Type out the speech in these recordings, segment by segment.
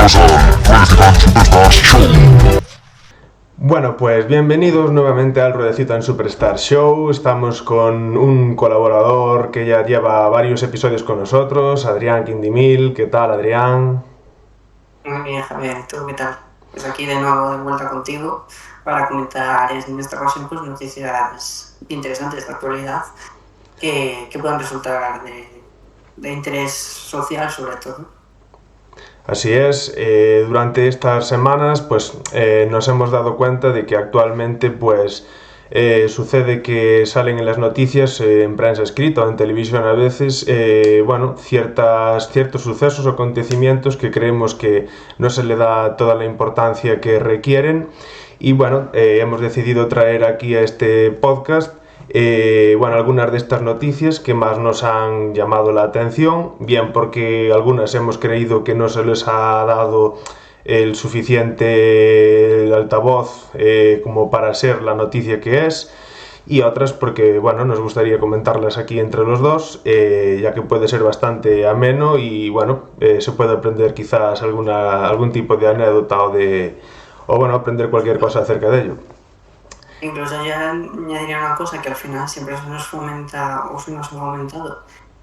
Bienvenidos a Ruedecita Superstars Show. Bueno, pues bienvenidos nuevamente al Ruedecita en Superstar Show. Estamos con un colaborador que ya lleva varios episodios con nosotros, Adrián Quindimil. ¿Qué tal, Adrián? Muy bien, Javier. ¿Y tú qué tal? Pues aquí de nuevo de vuelta contigo para comentar en esta ocasión pues, noticias interesantes de actualidad que puedan resultar de interés social sobre todo. Así es, durante estas semanas pues nos hemos dado cuenta de que actualmente pues sucede que salen en las noticias, en prensa escrita o en televisión a veces, ciertos sucesos o acontecimientos que creemos que no se le da toda la importancia que requieren y bueno, hemos decidido traer aquí a este podcast algunas de estas noticias que más nos han llamado la atención, bien porque algunas hemos creído que no se les ha dado el suficiente altavoz como para ser la noticia que es, y otras porque bueno, nos gustaría comentarlas aquí entre los dos, ya que puede ser bastante ameno y bueno, se puede aprender quizás algún tipo de anécdota o aprender cualquier cosa acerca de ello. Incluso ya añadiría una cosa que al final siempre se nos fomenta o se nos ha fomentado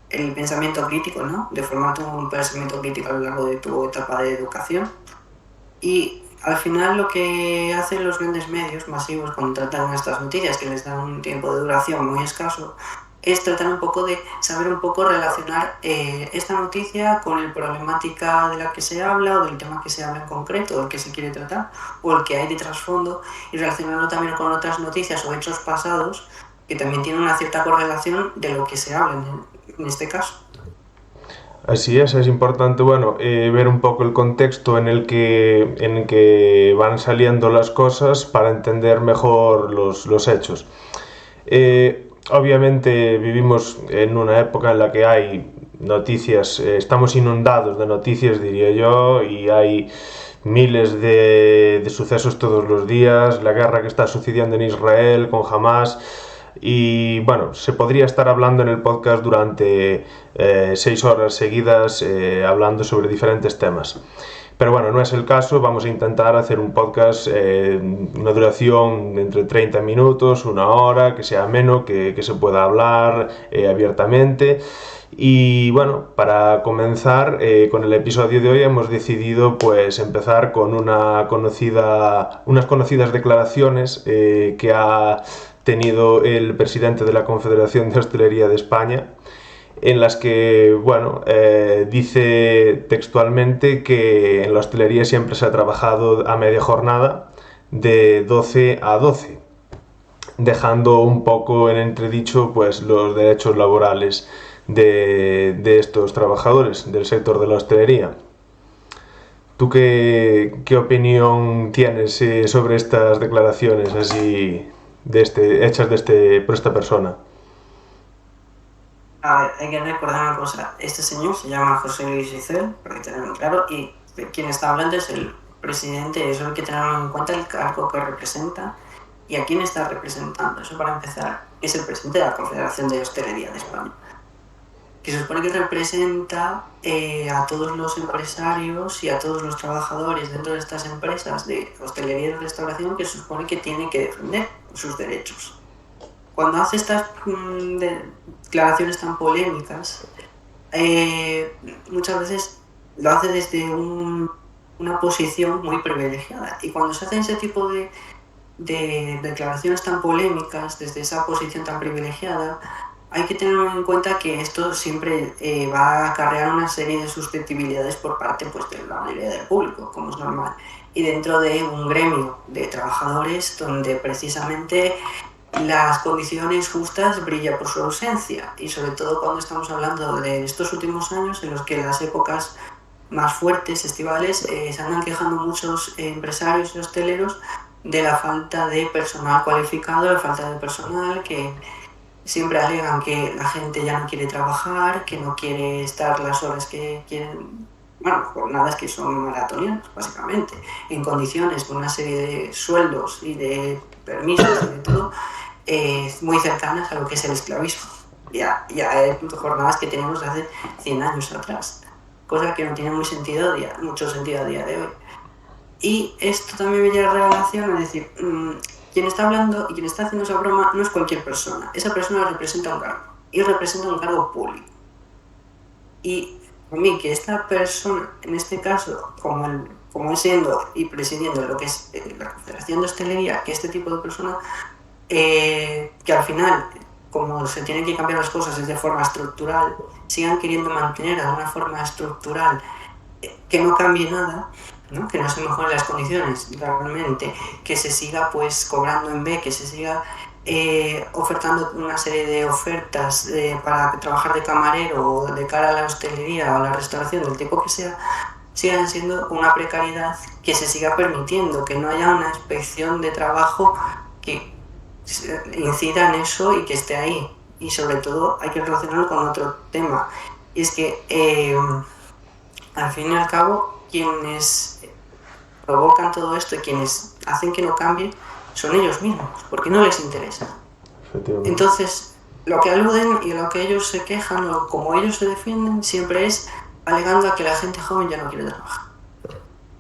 el pensamiento crítico, ¿no? De formar un pensamiento crítico a lo largo de tu etapa de educación. Y al final lo que hacen los grandes medios masivos cuando tratan estas noticias, que les dan un tiempo de duración muy escaso, es tratar un poco de saber un poco relacionar esta noticia con la problemática de la que se habla o del tema que se habla en concreto, o el que se quiere tratar, o el que hay de trasfondo, y relacionarlo también con otras noticias o hechos pasados que también tienen una cierta correlación de lo que se habla en este caso. Así es importante ver un poco el contexto en el que van saliendo las cosas para entender mejor los hechos. Obviamente vivimos en una época en la que hay noticias, estamos inundados de noticias, diría yo, y hay miles de sucesos todos los días, la guerra que está sucediendo en Israel con Hamas, y bueno, se podría estar hablando en el podcast durante 6 horas seguidas hablando sobre diferentes temas. Pero bueno, no es el caso, vamos a intentar hacer un podcast, una duración entre 30 minutos, una hora, que sea ameno, que se pueda hablar abiertamente. Y bueno, para comenzar con el episodio de hoy hemos decidido pues empezar con unas conocidas declaraciones que ha tenido el presidente de la Confederación de Hostelería de España, en las que dice textualmente que en la hostelería siempre se ha trabajado a media jornada de 12 a 12, dejando un poco en entredicho pues los derechos laborales de estos trabajadores del sector de la hostelería. ¿Tú qué opinión tienes sobre estas declaraciones así hechas por esta persona? A ver, hay que recordar una cosa. Este señor se llama José Luis Isel, para que tenerlo claro, y quien está hablando es el presidente. Eso hay que tener en cuenta el cargo que representa y a quién está representando. Eso, para empezar, es el presidente de la Confederación de Hostelería de España, que se supone que representa a todos los empresarios y a todos los trabajadores dentro de estas empresas de hostelería y restauración, que se supone que tienen que defender sus derechos. Cuando hace estas declaraciones tan polémicas, muchas veces lo hace desde una posición muy privilegiada. Y cuando se hacen ese tipo de declaraciones tan polémicas desde esa posición tan privilegiada, hay que tener en cuenta que esto siempre va a acarrear una serie de susceptibilidades por parte pues, de la mayoría del público, como es normal. Y dentro de un gremio de trabajadores donde precisamente las condiciones justas brillan por su ausencia, y sobre todo cuando estamos hablando de estos últimos años en los que las épocas más fuertes, estivales, se andan quejando muchos empresarios y hosteleros de la falta de personal cualificado, la falta de personal, que siempre alegan que la gente ya no quiere trabajar, que no quiere estar las horas que quieren, jornadas que son maratonianas, básicamente, en condiciones con una serie de sueldos y de permisos y de todo, muy cercanas a lo que es el esclavismo. Ya hay jornadas que tenemos de hace 100 años atrás. cosa que no tiene mucho sentido a día de hoy. Y esto también me lleva a relación a decir, quien está hablando y quien está haciendo esa broma no es cualquier persona, esa persona representa un cargo, y representa un cargo público. Y a mí que esta persona, en este caso, como es siendo y presidiendo lo que es la Confederación de Hostelería, que este tipo de persona, que al final, como se tienen que cambiar las cosas de forma estructural, sigan queriendo mantener de una forma estructural que no cambie nada, ¿no? Que no se mejoren las condiciones realmente, que se siga pues cobrando en B, que se siga ofertando una serie de ofertas para trabajar de camarero o de cara a la hostelería o a la restauración, del tipo que sea, sigan siendo una precariedad que se siga permitiendo, que no haya una inspección de trabajo que incida en eso y que esté ahí. Y sobre todo hay que relacionarlo con otro tema, y es que al fin y al cabo quienes provocan todo esto y quienes hacen que no cambie son ellos mismos, porque no les interesa. Entonces, lo que aluden y lo que ellos se quejan, o como ellos se defienden, siempre es alegando a que la gente joven ya no quiere trabajar.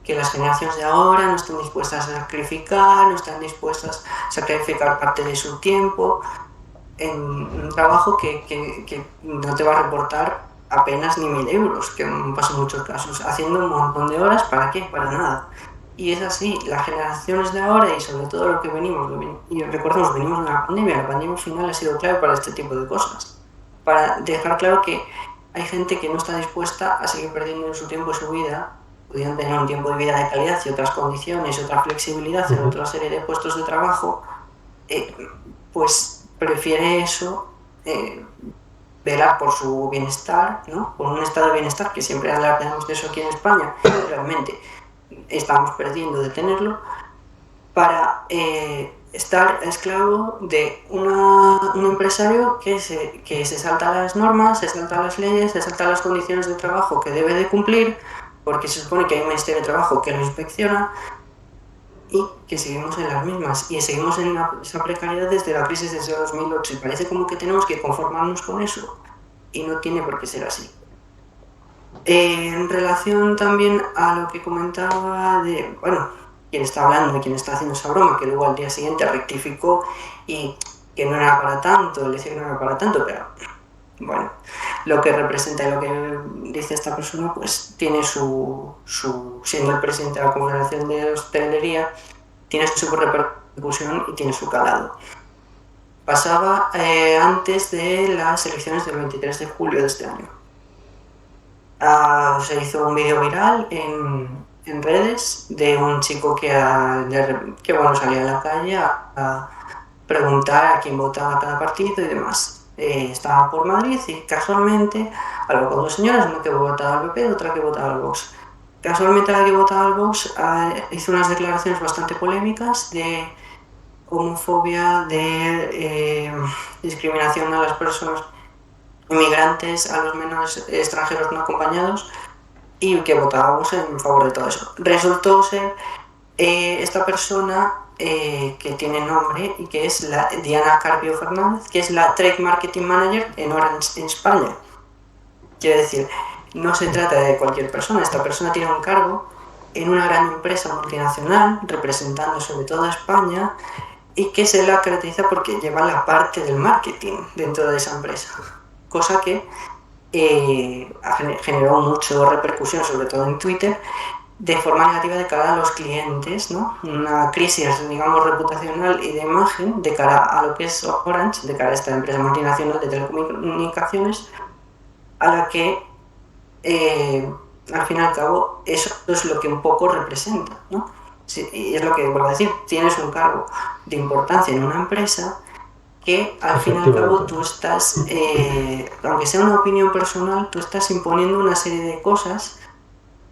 Que las generaciones de ahora no están dispuestas a sacrificar, no están dispuestas a sacrificar parte de su tiempo en un trabajo que no te va a reportar apenas ni 1.000 euros, que pasa en muchos casos, haciendo un montón de horas, ¿para qué? Para nada. Y es así, las generaciones de ahora y sobre todo lo que venimos, y recordemos, venimos de la pandemia final ha sido clave para este tipo de cosas, para dejar claro que hay gente que no está dispuesta a seguir perdiendo su tiempo y su vida, pudiendo tener un tiempo de vida de calidad y otras condiciones y otra flexibilidad en otra serie de puestos de trabajo, pues prefiere eso, velar por su bienestar, ¿no? Por un estado de bienestar, que siempre alardeamos de eso aquí en España, realmente estamos perdiendo de tenerlo, para estar esclavo de un empresario que se salta las normas, se salta las leyes, se salta las condiciones de trabajo que debe de cumplir, porque se supone que hay un Ministerio de Trabajo que lo inspecciona, y que seguimos en las mismas, y seguimos en esa precariedad desde la crisis de 2008, y parece como que tenemos que conformarnos con eso, y no tiene por qué ser así. En relación también a lo que comentaba de, bueno, quien está hablando y quien está haciendo esa broma, que luego al día siguiente rectificó y que no era para tanto, le decía que no era para tanto, pero bueno, lo que representa y lo que dice esta persona, pues tiene siendo el presidente de la Confederación de Hostelería, tiene su repercusión y tiene su calado. Pasaba antes de las elecciones del 23 de julio de este año. Se hizo un vídeo viral en redes de un chico que salía a la calle a preguntar a quién votaba cada partido y demás. Estaba por Madrid y casualmente habló con dos señoras, una que votaba al PP y otra que votaba al Vox. Casualmente la que votaba al Vox hizo unas declaraciones bastante polémicas de homofobia, de discriminación a las personas inmigrantes, a los menores extranjeros no acompañados, y que votábamos en favor de todo eso. Resultó ser esta persona que tiene nombre y que es la Diana Carpio Fernández, que es la Trade Marketing Manager en Orange en España. Quiero decir, no se trata de cualquier persona, esta persona tiene un cargo en una gran empresa multinacional representando sobre todo a España, y que se la caracteriza porque lleva la parte del marketing dentro de esa empresa, cosa que generó mucha repercusión, sobre todo en Twitter, de forma negativa de cara a los clientes, ¿no? Una crisis, digamos, reputacional y de imagen de cara a lo que es Orange, de cara a esta empresa multinacional de telecomunicaciones, a la que al fin y al cabo eso es lo que un poco representa, ¿no? Sí, y es lo que vuelvo a decir, tienes un cargo de importancia en una empresa que al fin y al cabo tú estás, aunque sea una opinión personal, tú estás imponiendo una serie de cosas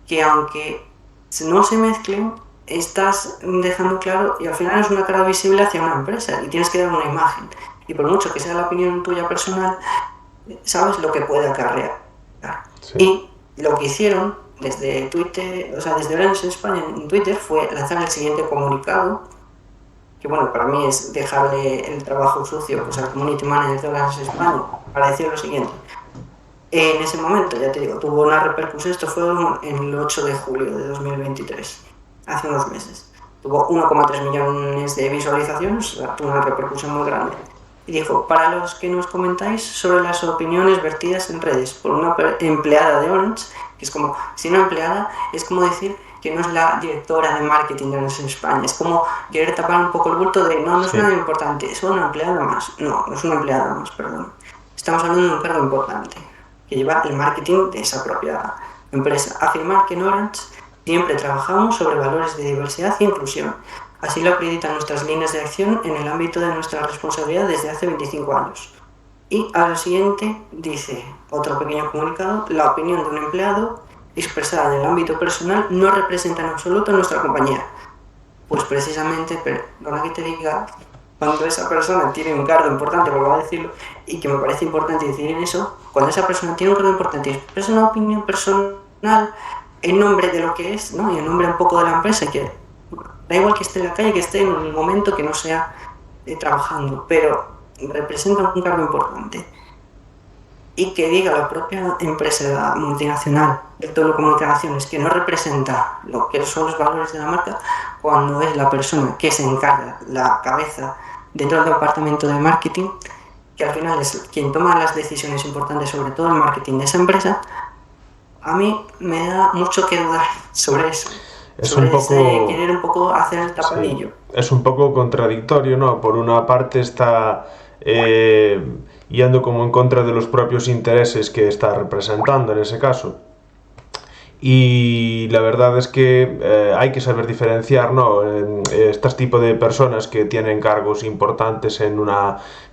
que, aunque no se mezclen, estás dejando claro, y al final es una cara visible hacia una empresa y tienes que dar una imagen, y por mucho que sea la opinión tuya personal, sabes lo que puede acarrear. Sí. Y lo que hicieron desde Twitter, o sea, desde Orange en España en Twitter, fue lanzar el siguiente comunicado, que bueno, para mí es dejarle el trabajo sucio pues al Community Manager de Orange España, para decir lo siguiente: En ese momento, ya te digo, tuvo una repercusión, esto fue en el 8 de julio de 2023, hace unos meses. Tuvo 1,3 millones de visualizaciones, o sea, tuvo una repercusión muy grande. Y dijo, para los que nos comentáis sobre las opiniones vertidas en redes por una empleada de Orange, que es como, si una empleada, es como decir que no es la directora de marketing de Orange en España, es como querer tapar un poco el bulto de, no es nada importante, es una empleada más. No es una empleada más, perdón. Estamos hablando de un cargo importante, que lleva el marketing de esa propia empresa. Afirmar que en Orange siempre trabajamos sobre valores de diversidad e inclusión. Así lo acreditan nuestras líneas de acción en el ámbito de nuestra responsabilidad desde hace 25 años. Y al siguiente dice, otro pequeño comunicado, la opinión de un empleado expresada en el ámbito personal no representa en absoluto nuestra compañía. Pues precisamente, perdona que te diga, cuando esa persona tiene un cargo importante, vuelvo a decirlo, y que me parece importante decir en eso, cuando esa persona tiene un cargo importante y expresa una opinión personal en nombre de lo que es, ¿no? Y en nombre un poco de la empresa, que da igual que esté en la calle, que esté en el momento que no sea trabajando, pero representa un cargo importante. Y que diga la propia empresa multinacional de telecomunicaciones que no representa lo que son los valores de la marca, cuando es la persona que se encarga, la cabeza dentro del departamento de marketing, que al final es quien toma las decisiones importantes sobre todo el marketing de esa empresa, a mí me da mucho que dudar sobre eso. Es sobre un poco, querer un poco hacer el tapadillo. sí, es un poco contradictorio, ¿no? Por una parte está yendo como en contra de los propios intereses que está representando en ese caso. Y la verdad es que hay que saber diferenciar, ¿no? Este tipo de personas que tienen cargos importantes en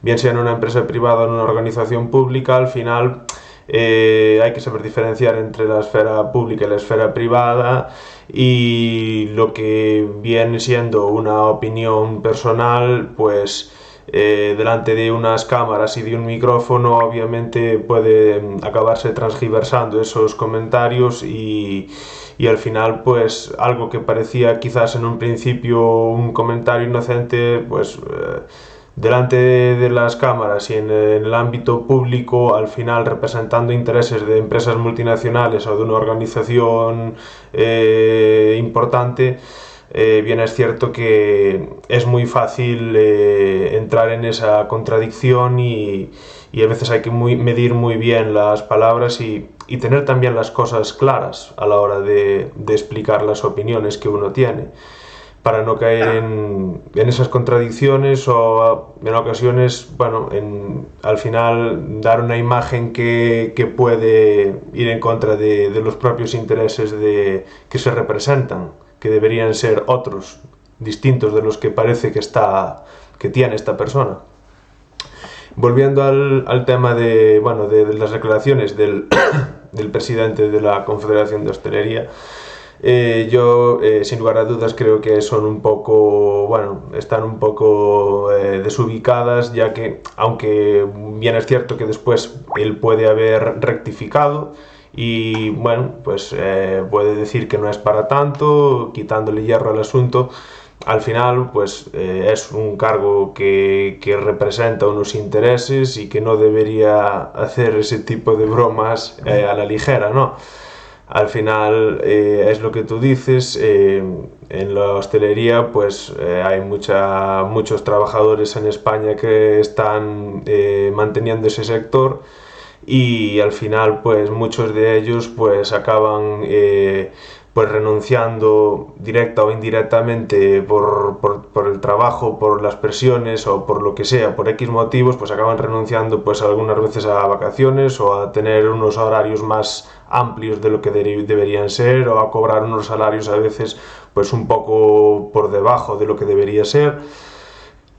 bien sea en una empresa privada o en una organización pública, al final hay que saber diferenciar entre la esfera pública y la esfera privada, y lo que viene siendo una opinión personal, pues delante de unas cámaras y de un micrófono obviamente puede acabarse transgiversando esos comentarios, y al final pues algo que parecía quizás en un principio un comentario inocente, pues delante de las cámaras y en el ámbito público, al final representando intereses de empresas multinacionales o de una organización importante, bien es cierto que es muy fácil entrar en esa contradicción, y a veces hay que medir muy bien las palabras y tener también las cosas claras a la hora de explicar las opiniones que uno tiene, para no caer en esas contradicciones o en ocasiones, bueno, al final dar una imagen que puede ir en contra de los propios intereses que se representan, que deberían ser otros, distintos de los que parece que tiene esta persona. Volviendo al tema de las declaraciones del presidente de la Confederación de Hostelería, yo sin lugar a dudas creo que son están un poco desubicadas, ya que aunque bien es cierto que después él puede haber rectificado y pues puede decir que no es para tanto, quitándole hierro al asunto, al final pues es un cargo que representa unos intereses y que no debería hacer ese tipo de bromas a la ligera, ¿no? Al final es lo que tú dices, en la hostelería pues hay muchos trabajadores en España que están manteniendo ese sector, y al final pues muchos de ellos pues acaban pues renunciando directa o indirectamente por el trabajo, por las presiones o por lo que sea, por X motivos, pues acaban renunciando pues algunas veces a vacaciones o a tener unos horarios más amplios de lo que deberían ser, o a cobrar unos salarios a veces pues un poco por debajo de lo que debería ser.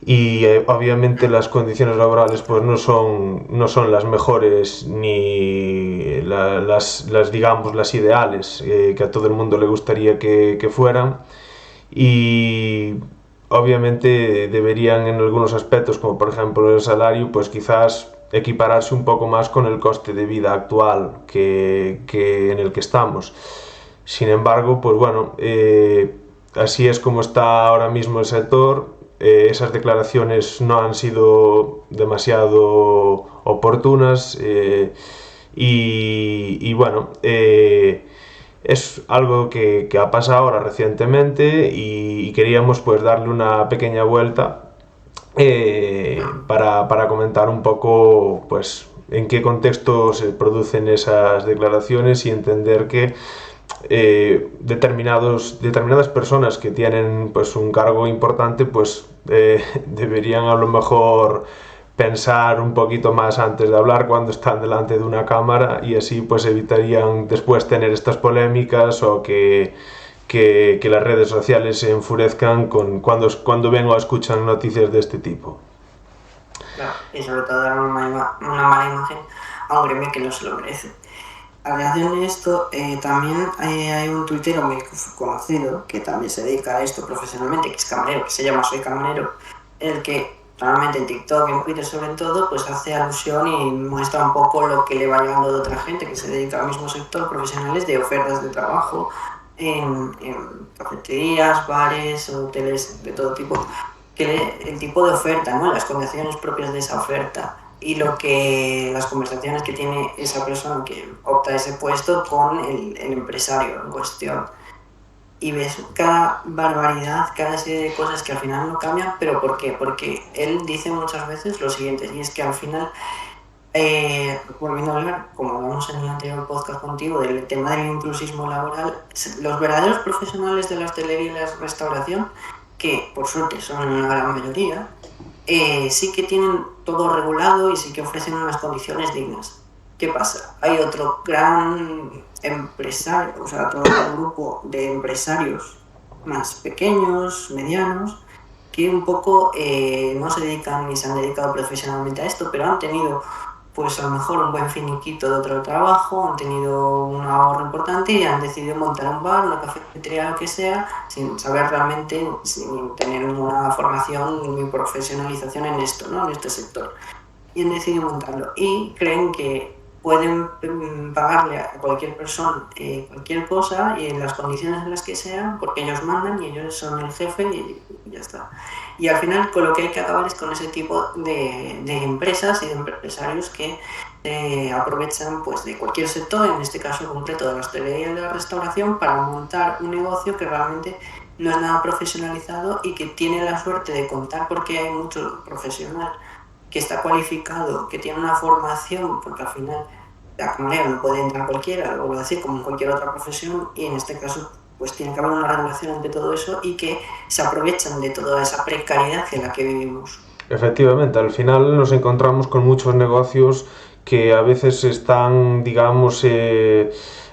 Y obviamente las condiciones laborales pues no son las mejores ni digamos las ideales que a todo el mundo le gustaría que fueran, y obviamente deberían en algunos aspectos, como por ejemplo el salario, pues quizás equipararse un poco más con el coste de vida actual que en el que estamos. Sin embargo, pues así es como está ahora mismo el sector. Esas declaraciones no han sido demasiado oportunas, y bueno, es algo que ha pasado ahora recientemente y queríamos pues darle una pequeña vuelta para comentar un poco pues en qué contexto se producen esas declaraciones y entender que determinadas personas que tienen pues un cargo importante pues deberían a lo mejor pensar un poquito más antes de hablar cuando están delante de una cámara y así pues evitarían después tener estas polémicas o que las redes sociales se enfurezcan cuando ven o escuchan noticias de este tipo. Claro, y sobre todo dar una mala imagen a un gremio que no se lo merece. A relación de esto, también hay un tuitero muy conocido que también se dedica a esto profesionalmente, que es camarero, que se llama Soy Camarero, el que normalmente en TikTok, en Twitter sobre todo, pues hace alusión y muestra un poco lo que le va llegando de otra gente que se dedica al mismo sector, profesionales de ofertas de trabajo en cafeterías, bares, hoteles de todo tipo, el tipo de oferta, ¿no? Las condiciones propias de esa oferta y las conversaciones que tiene esa persona que opta a ese puesto con el empresario en cuestión. Y ves cada barbaridad, cada serie de cosas que al final no cambian, pero ¿por qué? Porque él dice muchas veces lo siguiente, y es que al final, volviendo a hablar, como hablamos en el anterior podcast contigo, del tema del inclusismo laboral, los verdaderos profesionales de la hostelería y la restauración, que por suerte son la gran mayoría, sí que tienen todo regulado y sí que ofrecen unas condiciones dignas. ¿Qué pasa? Hay otro gran empresario, o sea, todo un grupo de empresarios más pequeños, medianos, que un poco no se dedican ni se han dedicado profesionalmente a esto, pero han tenido pues a lo mejor un buen finiquito de otro trabajo, han tenido un ahorro importante y han decidido montar un bar, una cafetería, lo que sea, sin saber realmente, sin tener ninguna formación ni profesionalización en esto, ¿no? En este sector. Y han decidido montarlo. Y creen que pueden pagarle a cualquier persona cualquier cosa y en las condiciones en las que sean, porque ellos mandan y ellos son el jefe y ya está. Y al final con lo que hay que acabar es con ese tipo de empresas y de empresarios que aprovechan pues de cualquier sector, en este caso concreto de la hostelería y de la restauración, para montar un negocio que realmente no es nada profesionalizado y que tiene la suerte de contar porque hay mucho profesional que está cualificado, que tiene una formación, porque al final la camarera no puede entrar cualquiera, lo vuelvo a decir, como en cualquier otra profesión, y en este caso pues tiene que haber una regulación ante todo eso y que se aprovechan de toda esa precariedad en la que vivimos. Efectivamente, al final nos encontramos con muchos negocios que a veces están, digamos,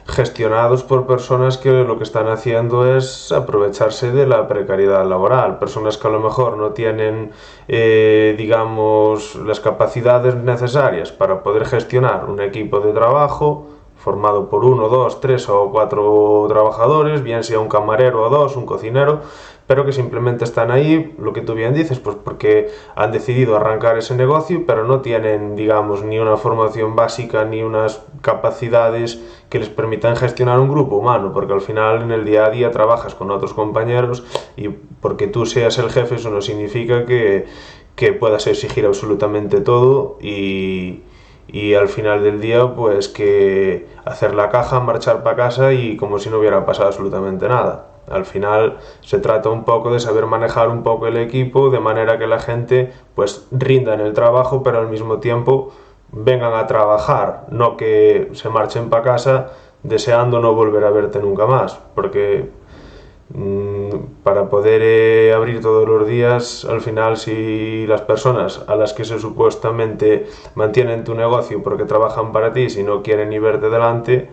gestionados por personas que lo que están haciendo es aprovecharse de la precariedad laboral, personas que a lo mejor no tienen, digamos, las capacidades necesarias para poder gestionar un equipo de trabajo formado por 1, 2, 3 o 4 trabajadores, bien sea un camarero o dos, un cocinero, pero que simplemente están ahí, lo que tú bien dices, pues porque han decidido arrancar ese negocio, pero no tienen, digamos, ni una formación básica ni unas capacidades que les permitan gestionar un grupo humano, porque al final en el día a día trabajas con otros compañeros y porque tú seas el jefe eso no significa que puedas exigir absolutamente todo y al final del día pues que hacer la caja, marchar para casa y como si no hubiera pasado absolutamente nada. Al final se trata un poco de saber manejar un poco el equipo de manera que la gente pues rinda en el trabajo pero al mismo tiempo vengan a trabajar, no que se marchen para casa deseando no volver a verte nunca más, porque para poder abrir todos los días, al final si las personas a las que se supuestamente mantienen tu negocio porque trabajan para ti, si no quieren ni verte delante,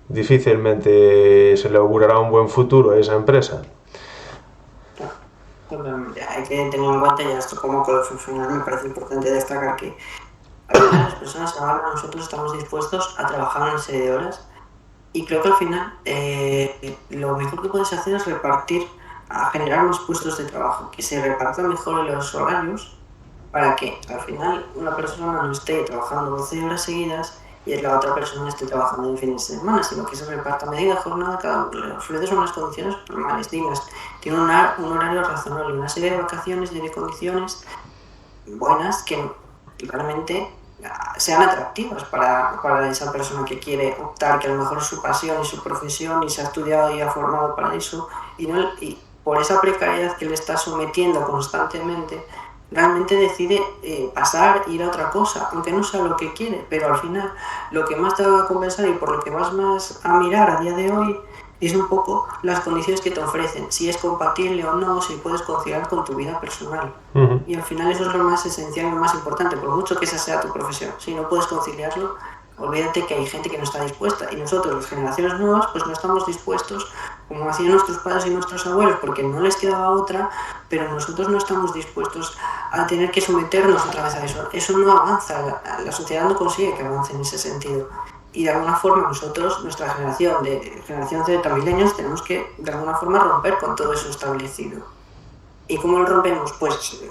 difícilmente se le augurará un buen futuro a esa empresa. Hay que tener en cuenta, ya esto como funcional me parece importante destacar que al final las personas ahora nosotros estamos dispuestos a trabajar una serie de horas y creo que al final lo mejor que puedes hacer es generar unos puestos de trabajo, que se repartan mejor los horarios para que al final una persona no esté trabajando 12 horas seguidas y la otra persona esté trabajando en fines de semana, sino que se reparta a medida jornada, cada uno le ofrece unas condiciones normales, dignas, tiene un horario razonable, una serie de vacaciones y de condiciones buenas que realmente sean atractivas para esa persona que quiere optar, que a lo mejor es su pasión y su profesión y se ha estudiado y ha formado para eso, y por esa precariedad que le está sometiendo constantemente, realmente decide pasar, ir a otra cosa, aunque no sea lo que quiere, pero al final lo que más te va a compensar y por lo que vas más a mirar a día de hoy es un poco las condiciones que te ofrecen, si es compatible o no, si puedes conciliar con tu vida personal. Ujú. Y al final eso es lo más esencial, lo más importante, por mucho que esa sea tu profesión. Si no puedes conciliarlo, olvídate que hay gente que no está dispuesta. Y nosotros, las generaciones nuevas, pues no estamos dispuestos, como hacían nuestros padres y nuestros abuelos, porque no les quedaba otra, pero nosotros no estamos dispuestos a tener que someternos otra vez a eso. Eso no avanza, la sociedad no consigue que avance en ese sentido. Y de alguna forma nosotros, nuestra generación Z, milenios, tenemos que de alguna forma romper con todo eso establecido. ¿Y cómo lo rompemos? Pues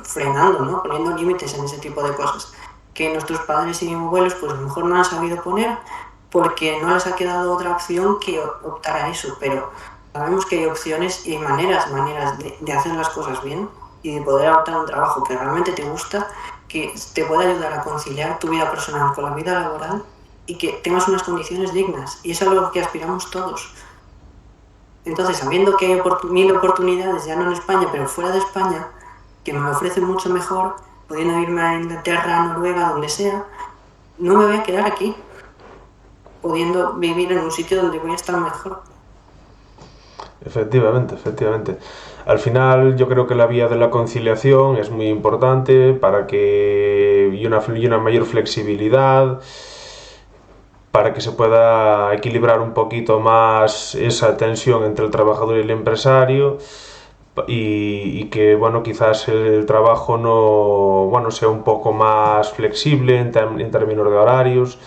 frenando, ¿no? Poniendo límites en ese tipo de cosas que nuestros padres y abuelos pues a lo mejor no han sabido poner porque no les ha quedado otra opción que optar a eso, pero sabemos que hay opciones y maneras de hacer las cosas bien y de poder adoptar un trabajo que realmente te gusta, que te pueda ayudar a conciliar tu vida personal con la vida laboral y que tengas unas condiciones dignas, y eso es a lo que aspiramos todos. Entonces, sabiendo que hay mil oportunidades, ya no en España, pero fuera de España, que me ofrecen mucho mejor, pudiendo irme a Inglaterra, a Noruega, donde sea, no me voy a quedar aquí, pudiendo vivir en un sitio donde voy a estar mejor. Efectivamente, efectivamente. Al final yo creo que la vía de la conciliación es muy importante para que y una mayor flexibilidad para que se pueda equilibrar un poquito más esa tensión entre el trabajador y el empresario y que bueno, quizás el trabajo no, bueno, sea un poco más flexible en términos de horarios,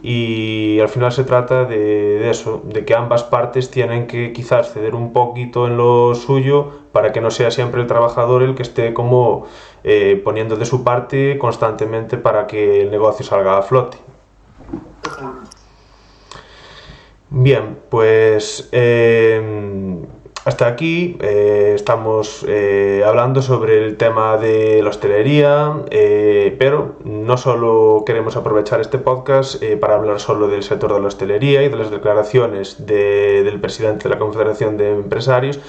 y al final se trata de eso, de que ambas partes tienen que quizás ceder un poquito en lo suyo para que no sea siempre el trabajador el que esté como poniendo de su parte constantemente para que el negocio salga a flote. Totalmente. Bien, pues hasta aquí estamos hablando sobre el tema de la hostelería, pero no solo queremos aprovechar este podcast para hablar solo del sector de la hostelería y de las declaraciones del presidente de la Confederación de Empresarios,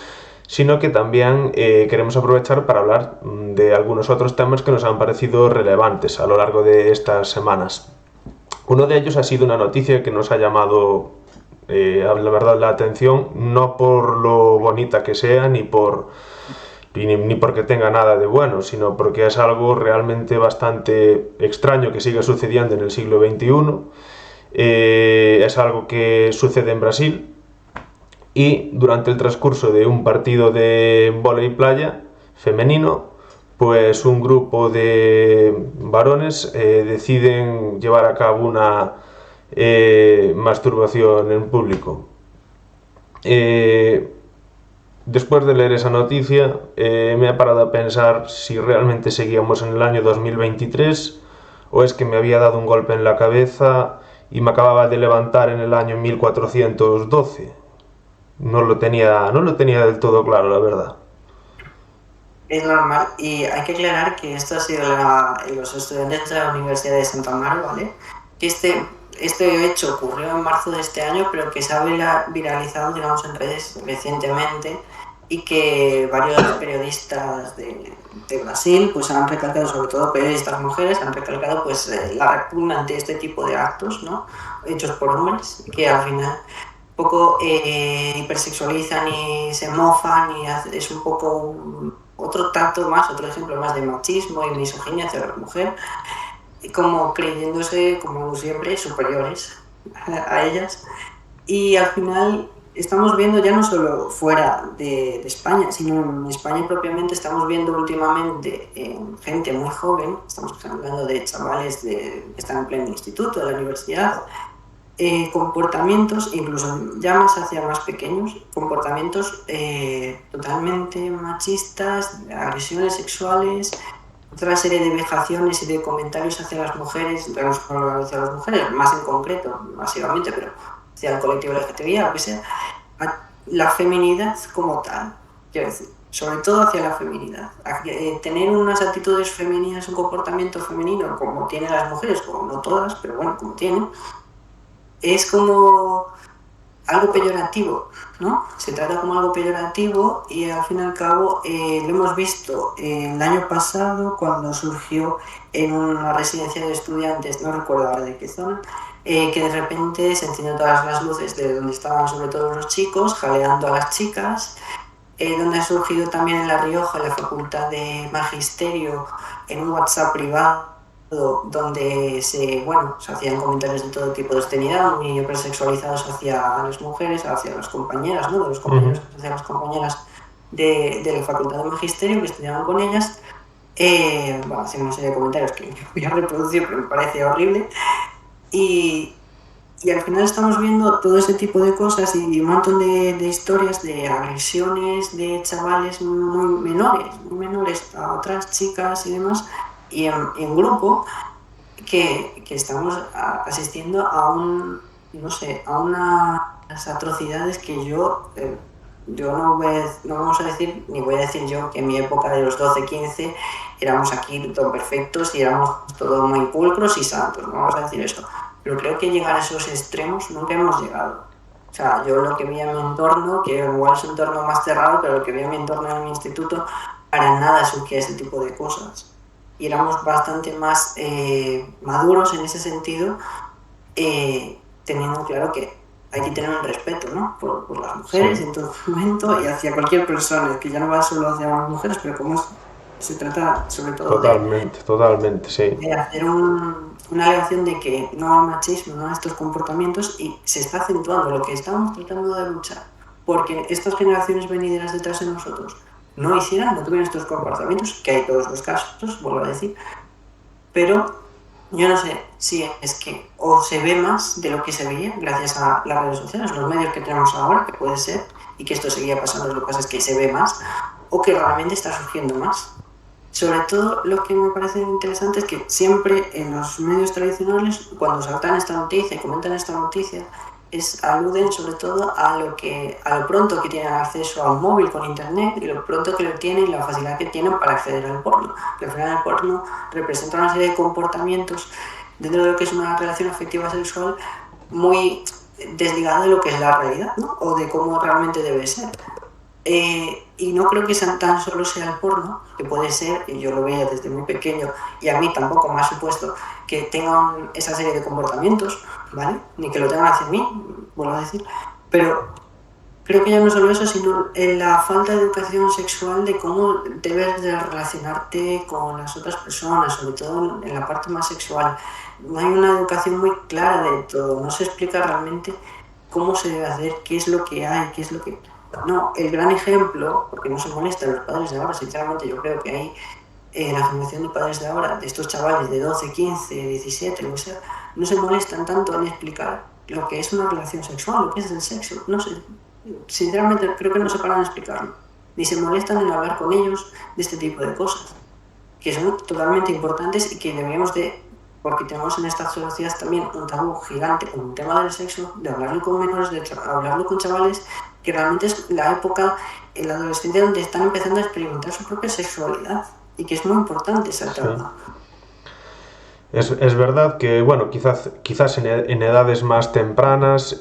sino que también queremos aprovechar para hablar de algunos otros temas que nos han parecido relevantes a lo largo de estas semanas. Uno de ellos ha sido una noticia que nos ha llamado la verdad la atención, no por lo bonita que sea ni porque tenga nada de bueno, sino porque es algo realmente bastante extraño que siga sucediendo en el siglo XXI. Es algo que sucede en Brasil, y durante el transcurso de un partido de vóley playa femenino, pues un grupo de varones deciden llevar a cabo una masturbación en público. Después de leer esa noticia me he parado a pensar si realmente seguíamos en el año 2023 o es que me había dado un golpe en la cabeza y me acababa de levantar en el año 1412. No lo tenía del todo claro, la verdad. Es normal, y hay que aclarar que esto ha sido los estudiantes de la Universidad de Santa María, ¿vale? Que este hecho ocurrió en marzo de este año, pero que se ha viralizado, digamos, en redes recientemente, y que varios periodistas de Brasil pues han recalcado, sobre todo periodistas mujeres, han recalcado pues la repugna ante este tipo de actos, ¿no? Hechos por hombres, que al final un poco hipersexualizan y se mofan, y es un poco otro ejemplo más de machismo y misoginia hacia la mujer, como creyéndose, como siempre, superiores a ellas. Y al final estamos viendo, ya no solo fuera de España, sino en España propiamente, estamos viendo últimamente gente muy joven, estamos hablando de chavales que están en pleno instituto, de la universidad, comportamientos, incluso ya más hacia más pequeños, comportamientos totalmente machistas, agresiones sexuales, otra serie de vejaciones y de comentarios hacia las mujeres, más en concreto, masivamente, pero hacia el colectivo LGTBI, lo que sea, la feminidad como tal. Quiero decir, sobre todo hacia la feminidad. Tener unas actitudes femeninas, un comportamiento femenino como tienen las mujeres, como no todas, pero bueno, como tienen, es como algo peyorativo, ¿no? Se trata como algo peyorativo y al fin y al cabo lo hemos visto el año pasado cuando surgió en una residencia de estudiantes, no recuerdo ahora de qué zona, que de repente se encendieron todas las luces de donde estaban sobre todo los chicos, jaleando a las chicas, donde ha surgido también en La Rioja, en la Facultad de Magisterio, en un WhatsApp privado, donde se hacían comentarios de todo tipo de obscenidad, muy hipersexualizados hacia las mujeres, hacia las compañeras, ¿no? De los compañeros hacia las compañeras de la Facultad de Magisterio que estudiaban con ellas. Hacían una serie de comentarios que voy a reproducir, pero me parece horrible. Y al final estamos viendo todo ese tipo de cosas y un montón de historias de agresiones de chavales muy menores a otras chicas y demás, y en grupo que estamos asistiendo a unas atrocidades que yo no vamos a decir, ni voy a decir yo que en mi época de los 12, 15 éramos aquí todos perfectos y éramos todos muy pulcros y santos, no vamos a decir eso. Pero creo que llegar a esos extremos nunca hemos llegado. O sea, yo lo que vi en mi entorno, que igual es un entorno más cerrado, pero lo que vi en mi entorno en mi instituto, para nada surgía ese tipo de cosas. Y éramos bastante más maduros en ese sentido, teniendo claro que hay que tener un respeto, ¿no? Por las mujeres en todo momento y hacia cualquier persona, que ya no va solo hacia las mujeres, pero como se trata sobre todo totalmente, sí. De hacer una alegación de que no hay machismo, no hay estos comportamientos, y se está acentuando lo que estamos tratando de luchar, porque estas generaciones venideras detrás de nosotros no tuvieran estos comportamientos, que hay todos los casos, vuelvo a decir, pero yo no sé si es que o se ve más de lo que se veía gracias a las redes sociales, los medios que tenemos ahora, que puede ser, y que esto seguía pasando, lo que pasa es que se ve más, o que realmente está surgiendo más. Sobre todo lo que me parece interesante es que siempre en los medios tradicionales, cuando saltan esta noticia y comentan esta noticia, aluden sobre todo a lo pronto que tienen acceso a un móvil con internet y lo pronto que lo tienen y la facilidad que tienen para acceder al porno. Que al final el porno representa una serie de comportamientos dentro de lo que es una relación afectiva sexual muy desligada de lo que es la realidad, ¿no? O de cómo realmente debe ser. Y no creo que tan solo sea el porno, que puede ser, y yo lo veía desde muy pequeño, y a mí tampoco me ha supuesto que tengan esa serie de comportamientos, ¿vale? Ni que lo tengan hacia mí, vuelvo a decir, pero creo que ya no solo eso, sino en la falta de educación sexual de cómo debes de relacionarte con las otras personas, sobre todo en la parte más sexual. No hay una educación muy clara de todo, no se explica realmente cómo se debe hacer, qué es lo que hay, qué es lo que... No, el gran ejemplo, porque no se molestan los padres de ahora, sinceramente yo creo que hay la generación de padres de ahora, de estos chavales de 12, 15, 17, lo que sea, no se molestan tanto en explicar lo que es una relación sexual, lo que es el sexo, no sé, sinceramente creo que no se paran a explicarlo, ni se molestan en hablar con ellos de este tipo de cosas, que son totalmente importantes y que deberíamos de, porque tenemos en esta sociedad también un tabú gigante con el tema del sexo, de hablarlo con menores, de hablarlo con chavales, que realmente es la época en la adolescencia donde están empezando a experimentar su propia sexualidad y que es muy importante esa etapa. Es verdad que, bueno, quizás en edades más tempranas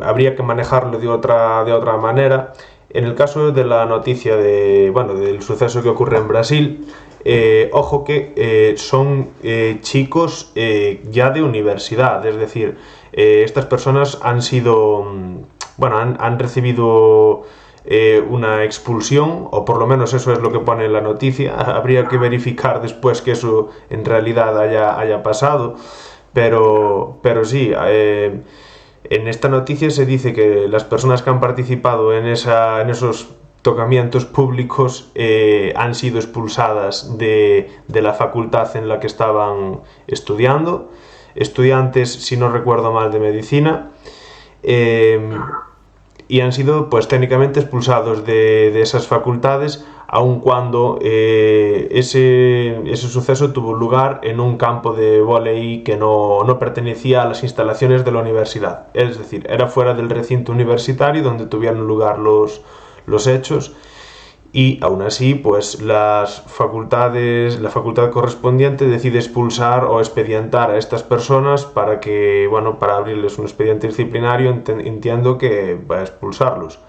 habría que manejarlo de otra manera. En el caso de la noticia del suceso que ocurre en Brasil, ojo que son chicos ya de universidad, es decir, estas personas han recibido una expulsión, o por lo menos eso es lo que pone en la noticia. Habría que verificar después que eso en realidad haya pasado, pero sí, en esta noticia se dice que las personas que han participado en esos tocamientos públicos han sido expulsadas de la facultad en la que estaban estudiando, estudiantes, si no recuerdo mal, de medicina, y han sido pues técnicamente expulsados de esas facultades, aun cuando ese suceso tuvo lugar en un campo de vóley que no pertenecía a las instalaciones de la universidad, es decir, era fuera del recinto universitario donde tuvieron lugar los hechos. Y aún así, pues la facultad correspondiente decide expulsar o expedientar a estas personas para que, bueno, para abrirles un expediente disciplinario, entiendo que va a expulsarlos.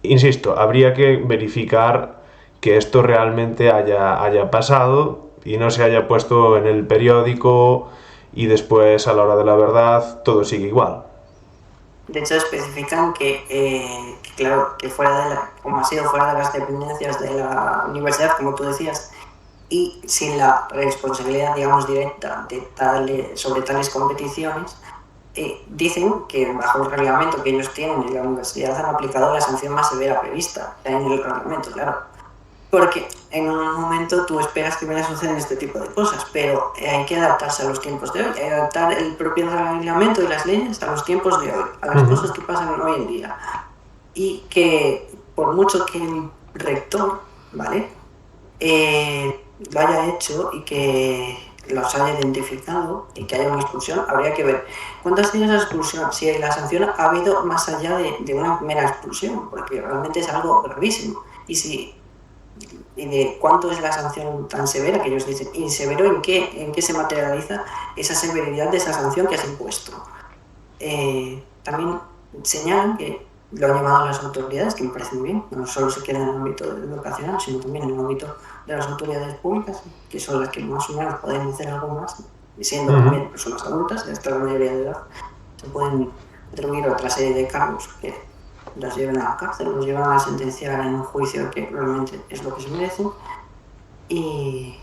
Insisto, habría que verificar que esto realmente haya pasado y no se haya puesto en el periódico y después, a la hora de la verdad, todo sigue igual. De hecho, especifican que claro, que como ha sido fuera de las dependencias de la universidad, como tú decías, y sin la responsabilidad, digamos, directa sobre tales competiciones, dicen que bajo el reglamento que ellos tienen en la universidad han aplicado la sanción más severa prevista en el reglamento, claro. Porque en un momento tú esperas que vaya a suceder este tipo de cosas, pero hay que adaptarse a los tiempos de hoy, hay que adaptar el propio reglamento y las leyes a los tiempos de hoy, a las cosas que pasan hoy en día. Y que por mucho que el rector, ¿vale?, lo haya hecho y que los haya identificado y que haya una expulsión, habría que ver cuánto ha sido esa expulsión, si la sanción ha habido más allá de una mera expulsión, porque realmente es algo gravísimo. Y de cuánto es la sanción tan severa que ellos dicen, y severo en qué se materializa esa severidad de esa sanción que has impuesto. También señalan que lo han llevado a las autoridades, que me parece muy bien, no solo se queda en el ámbito educacional, sino también en el ámbito de las autoridades públicas, que son las que más o menos pueden hacer algo más, y siendo también personas adultas, hasta la mayoría de edad, se pueden atribuir otra serie de cargos que los llevan a la cárcel, los llevan a sentenciar en un juicio que realmente es lo que se merecen, y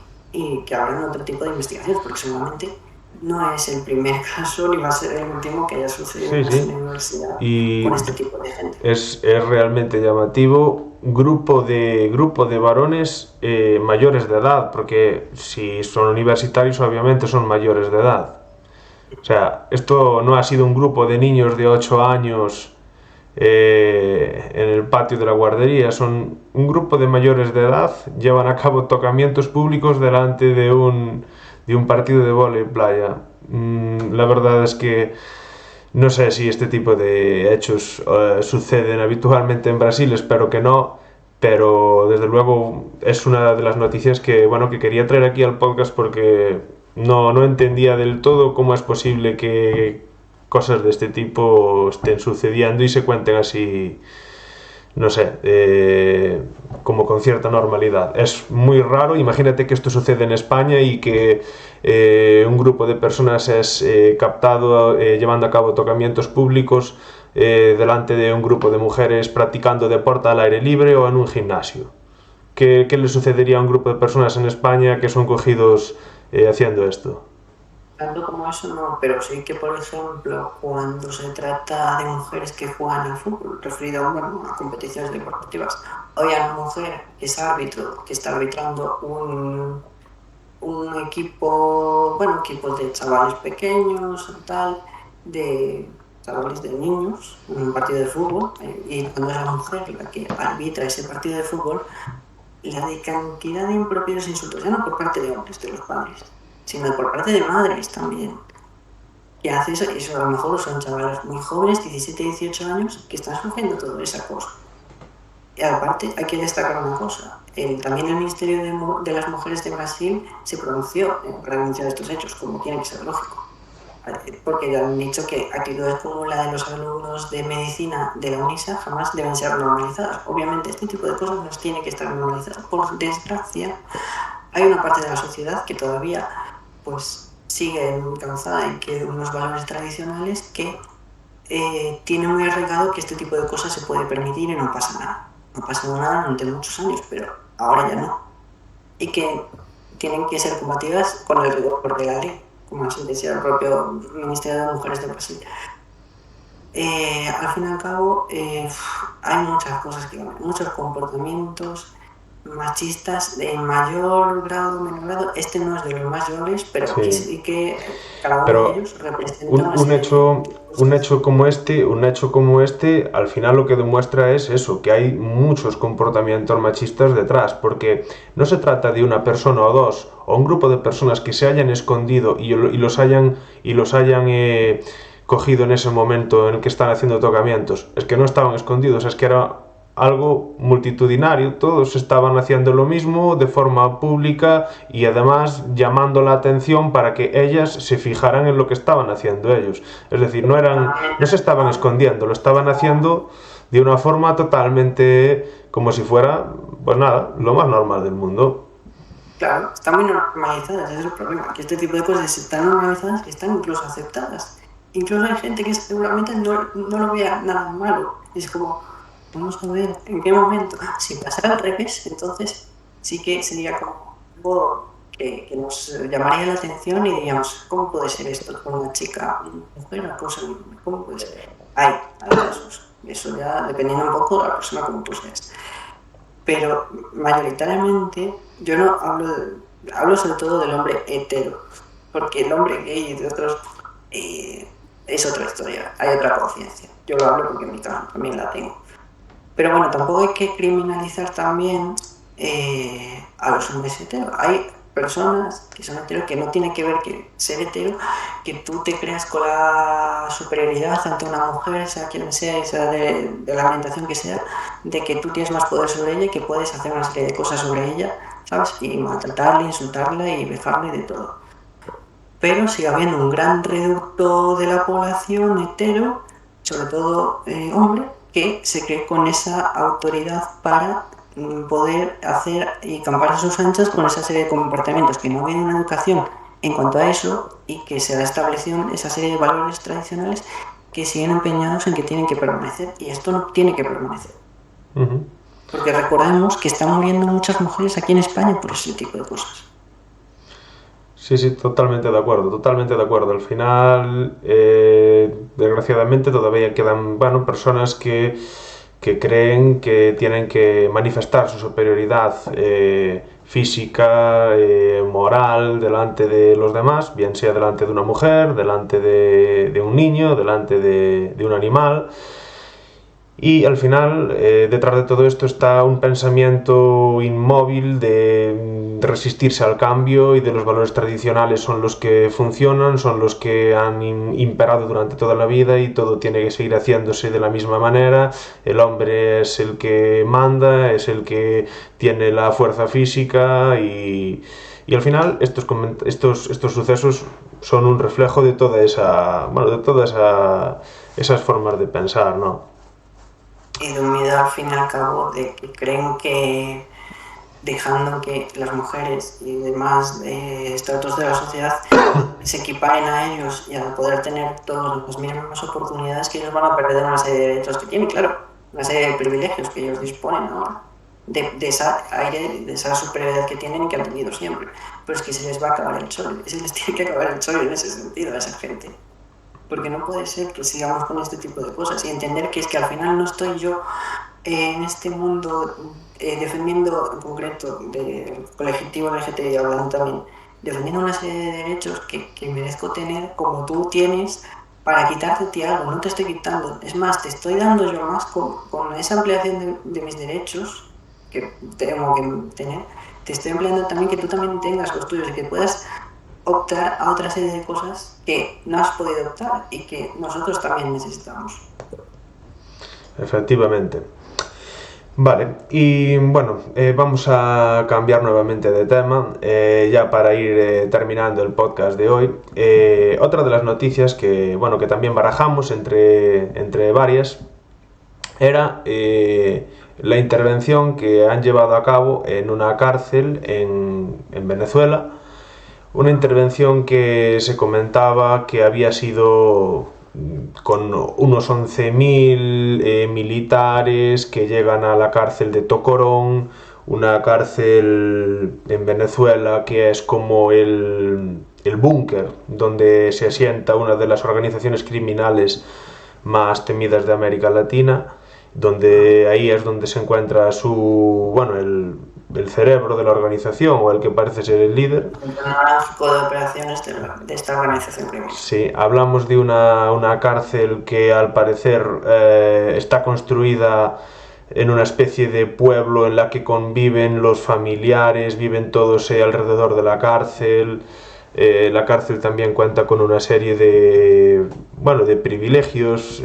que habrá otro tipo de investigaciones, porque seguramente no es el primer caso ni va a ser el último que haya sucedido en la universidad con este tipo de gente. Es realmente llamativo. Grupo de varones mayores de edad, porque si son universitarios obviamente son mayores de edad. O sea, esto no ha sido un grupo de niños de 8 años en el patio de la guardería, son un grupo de mayores de edad, llevan a cabo tocamientos públicos delante de un partido de vóley playa. La verdad es que no sé si este tipo de hechos suceden habitualmente en Brasil, espero que no, pero desde luego es una de las noticias que quería traer aquí al podcast porque no entendía del todo cómo es posible que cosas de este tipo estén sucediendo y se cuenten así, no sé, como con cierta normalidad. Es muy raro. Imagínate que esto sucede en España y que un grupo de personas es captado llevando a cabo tocamientos públicos delante de un grupo de mujeres practicando deporte al aire libre o en un gimnasio. ¿Qué le sucedería a un grupo de personas en España que son cogidos haciendo esto? Tanto como eso no, pero sí que, por ejemplo, cuando se trata de mujeres que juegan al fútbol, referido a competiciones deportivas, o hay una mujer que es árbitro, que está arbitrando un equipo de chavales pequeños, de chavales de niños, en un partido de fútbol, y cuando es la mujer la que arbitra ese partido de fútbol, la de cantidad de impropios insultos, ya no por parte de hombres, de los padres, sino por parte de madres también, que hace eso, y eso a lo mejor son chavales muy jóvenes, 17, 18 años, que están sufriendo toda esa cosa. Y aparte hay que destacar una cosa, también el Ministerio de las Mujeres de Brasil se pronunció para denunciar estos hechos, como tiene que ser lógico, porque ya han dicho que actitudes como la de los alumnos de medicina de la UNISA jamás deben ser normalizadas. Obviamente este tipo de cosas no tiene que estar normalizadas. Por desgracia, hay una parte de la sociedad que todavía sigue encauzada en que unos valores tradicionales que tiene muy arraigado que este tipo de cosas se puede permitir y no pasa nada. No ha pasado nada durante muchos años, pero ahora ya no. Y que tienen que ser combatidas con el rigor de la ley, como ha sentenciado el propio Ministerio de Mujeres de Brasil. Al fin y al cabo, hay muchas cosas que cambian, muchos comportamientos machistas de mayor grado o menor grado. Este no es de los mayores, pero Sí. sí que cada uno de Pero ellos representa un, una un serie hecho, de un cosas. hecho como este, al final lo que demuestra es eso, que hay muchos comportamientos machistas detrás, porque no se trata de una persona o dos, o un grupo de personas que se hayan escondido y los hayan cogido en ese momento en el que están haciendo tocamientos. Es que no estaban escondidos, es que era algo multitudinario, todos estaban haciendo lo mismo de forma pública y además llamando la atención para que ellas se fijaran en lo que estaban haciendo ellos. Es decir, no se estaban escondiendo, lo estaban haciendo de una forma totalmente como si fuera, pues nada, lo más normal del mundo. Claro, están muy normalizadas, ese es el problema, que este tipo de cosas están normalizadas y están incluso aceptadas. Incluso hay gente que seguramente no lo vea nada malo. Es como, vamos a ver en qué momento. Si pasara al revés, entonces sí que sería como algo que nos llamaría la atención y diríamos, ¿cómo puede ser esto con una chica, una mujer, una cosa? ¿Cómo puede ser? Hay casos. Eso ya dependiendo un poco de la persona como tú seas. Pero mayoritariamente yo no hablo sobre todo del hombre hetero, porque el hombre gay y de otros es otra historia, hay otra conciencia. Yo lo hablo porque en mi caso también la tengo. Pero bueno, tampoco hay que criminalizar también a los hombres heteros. Hay personas que son heteros que no tiene que ver que ser hetero, que tú te creas con la superioridad ante una mujer, sea quien sea de la orientación que sea, de que tú tienes más poder sobre ella y que puedes hacer una serie de cosas sobre ella, ¿sabes? Y maltratarla, insultarla y vejarla y de todo. Pero sigue habiendo un gran reducto de la población hetero, sobre todo hombre, que se cree con esa autoridad para poder hacer y campar a sus anchas con esa serie de comportamientos, que no viene una educación en cuanto a eso y que se ha establecido esa serie de valores tradicionales que siguen empeñados en que tienen que permanecer, y esto no tiene que permanecer. Uh-huh. Porque recordemos que están muriendo muchas mujeres aquí en España por ese tipo de cosas. Sí, sí, totalmente de acuerdo, totalmente de acuerdo. Al final, desgraciadamente, todavía quedan, bueno, personas que creen que tienen que manifestar su superioridad física, moral, delante de los demás, bien sea delante de una mujer, delante de un niño, delante de un animal. Y al final, detrás de todo esto está un pensamiento inmóvil de resistirse al cambio y de los valores tradicionales son los que funcionan, son los que han imperado durante toda la vida y todo tiene que seguir haciéndose de la misma manera. El hombre es el que manda, es el que tiene la fuerza física y al final estos sucesos son un reflejo de toda esa, bueno, de todas esas formas de pensar, ¿no? Y de un miedo al fin y al cabo de que creen que dejando que las mujeres y demás estratos de la sociedad se equiparen a ellos y a poder tener todas las mismas oportunidades, que ellos van a perder una serie de derechos que tienen, claro, una serie de privilegios que ellos disponen ahora, de esa aire, de esa superioridad que tienen y que han tenido siempre. Pero es que se les va a acabar el chollo, se les tiene que acabar el chollo en ese sentido a esa gente. Porque no puede ser que sigamos con este tipo de cosas y entender que es que al final no estoy yo en este mundo defendiendo en concreto del colectivo LGTBI, hablando también, defendiendo una serie de derechos que merezco tener como tú tienes para quitarte a ti algo, no te estoy quitando, es más, te estoy dando yo más con esa ampliación de mis derechos que tengo que tener, te estoy empleando también que tú también tengas los tuyos y que puedas optar a otra serie de cosas que no has podido optar y que nosotros también necesitamos. Efectivamente. Vale, y bueno, vamos a cambiar nuevamente de tema, ya para ir terminando el podcast de hoy. Otra de las noticias que, bueno, que también barajamos entre varias era la intervención que han llevado a cabo en una cárcel en Venezuela. Una intervención que se comentaba que había sido con unos 11.000 militares que llegan a la cárcel de Tocorón, una cárcel en Venezuela que es como el búnker donde se asienta una de las organizaciones criminales más temidas de América Latina, donde ahí es donde se encuentra el cerebro de la organización, o el que parece ser el líder. El cronológico de operaciones de esta organización criminal. Sí, hablamos de una cárcel que al parecer está construida en una especie de pueblo en la que conviven los familiares, viven todos alrededor de la cárcel. La cárcel también cuenta con una serie de privilegios,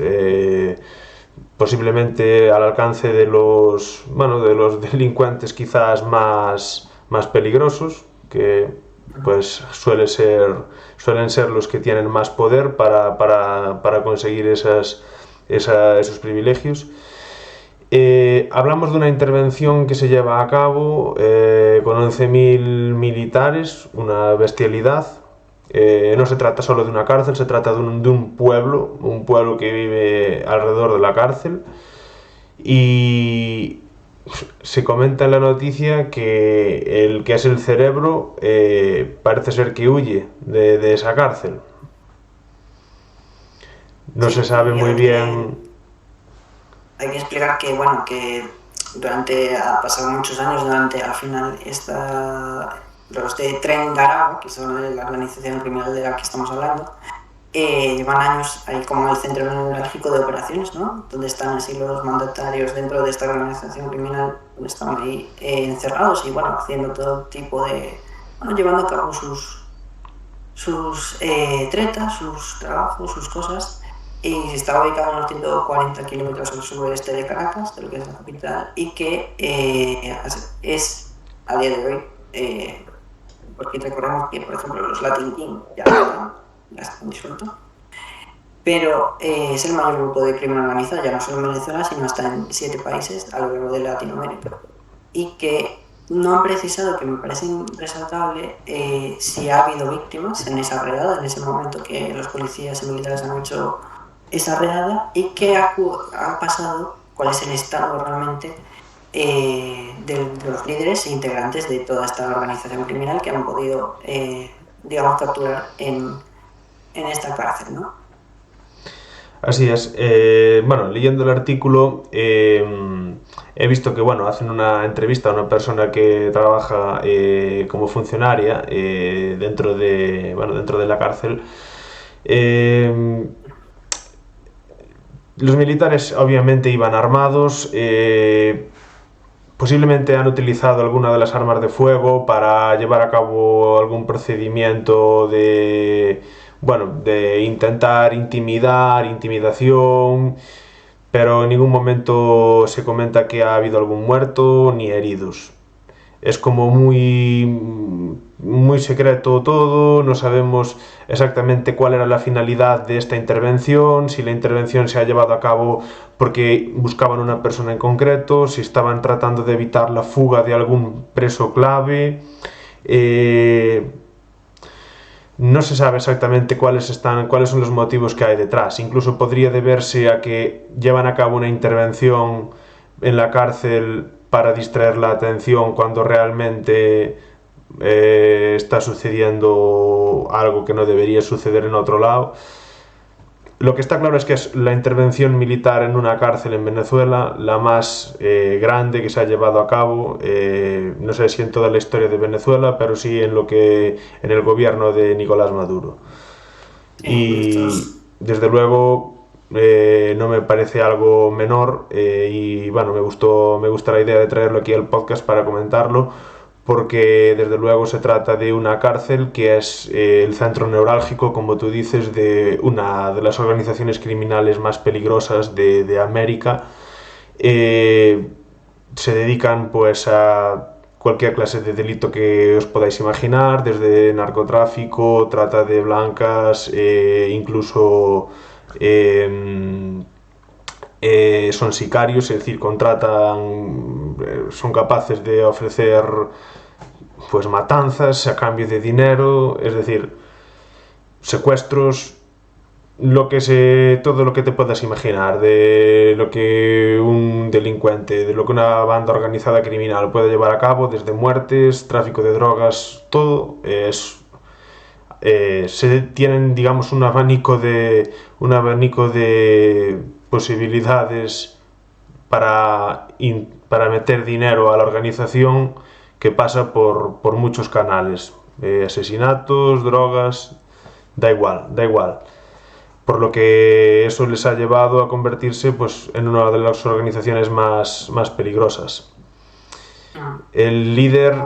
posiblemente al alcance de los delincuentes quizás más peligrosos, que pues suelen ser los que tienen más poder para conseguir esos privilegios. Hablamos de una intervención que se lleva a cabo con 11.000 militares, una bestialidad. No se trata solo de una cárcel, se trata de un pueblo que vive alrededor de la cárcel. Y se comenta en la noticia que el que es el cerebro parece ser que huye de esa cárcel. No se sabe muy bien. Hay que explicar que ha pasado muchos años al final los de Tren Garagua, que son la organización criminal de la que estamos hablando, llevan años ahí como el centro neurálgico de operaciones, ¿no? Donde están así los mandatarios dentro de esta organización criminal, donde están ahí encerrados y haciendo todo tipo de... llevando a cabo sus tretas, sus trabajos, sus cosas. Y está ubicado a unos 140 kilómetros al suroeste de Caracas, de lo que es la capital, y que es a día de hoy, porque recordemos que, por ejemplo, los Latin King ya están disueltos, pero es el mayor grupo de crimen organizado, ya no solo en Venezuela, sino hasta en 7 países a lo largo de Latinoamérica, y que no han precisado, que me parece resaltable, si ha habido víctimas en esa redada, en ese momento que los policías y militares han hecho esa redada, y qué ha pasado, cuál es el estado realmente de los líderes e integrantes de toda esta organización criminal que han podido, capturar en esta cárcel, ¿no? Así es. Leyendo el artículo he visto que hacen una entrevista a una persona que trabaja como funcionaria dentro de la cárcel. Los militares obviamente iban armados, posiblemente han utilizado alguna de las armas de fuego para llevar a cabo algún procedimiento de intentar intimidación, pero en ningún momento se comenta que ha habido algún muerto ni heridos. Es como muy secreto todo, no sabemos exactamente cuál era la finalidad de esta intervención, si la intervención se ha llevado a cabo porque buscaban una persona en concreto, si estaban tratando de evitar la fuga de algún preso clave. No se sabe exactamente cuáles son los motivos que hay detrás. Incluso podría deberse a que llevan a cabo una intervención en la cárcel para distraer la atención cuando realmente está sucediendo algo que no debería suceder en otro lado. Lo que está claro es que es la intervención militar en una cárcel en Venezuela la más grande que se ha llevado a cabo, no sé si en toda la historia de Venezuela, pero sí en el gobierno de Nicolás Maduro. Y desde luego no me parece algo menor, y me gusta la idea de traerlo aquí al podcast para comentarlo, porque desde luego se trata de una cárcel que es el centro neurálgico, como tú dices, de una de las organizaciones criminales más peligrosas de América. Se dedican a cualquier clase de delito que os podáis imaginar, desde narcotráfico, trata de blancas, incluso son sicarios, es decir, son capaces de ofrecer matanzas a cambio de dinero, es decir, secuestros, todo lo que te puedas imaginar de lo que un delincuente, de lo que una banda organizada criminal puede llevar a cabo, desde muertes, tráfico de drogas, todo tienen, digamos, un abanico de posibilidades para meter dinero a la organización que pasa por muchos canales, asesinatos, drogas, da igual. Por lo que eso les ha llevado a convertirse pues, en una de las organizaciones más peligrosas. El líder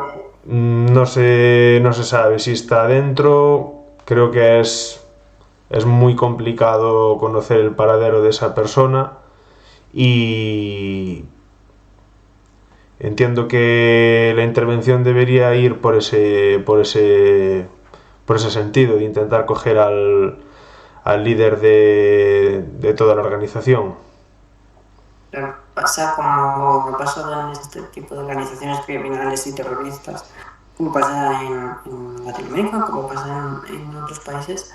no se sabe si está dentro, creo que es muy complicado conocer el paradero de esa persona y entiendo que la intervención debería ir por ese sentido, de intentar coger al líder de toda la organización. Claro, pasa como ha pasado en este tipo de organizaciones criminales y terroristas, como pasa en Latinoamérica, como pasa en otros países.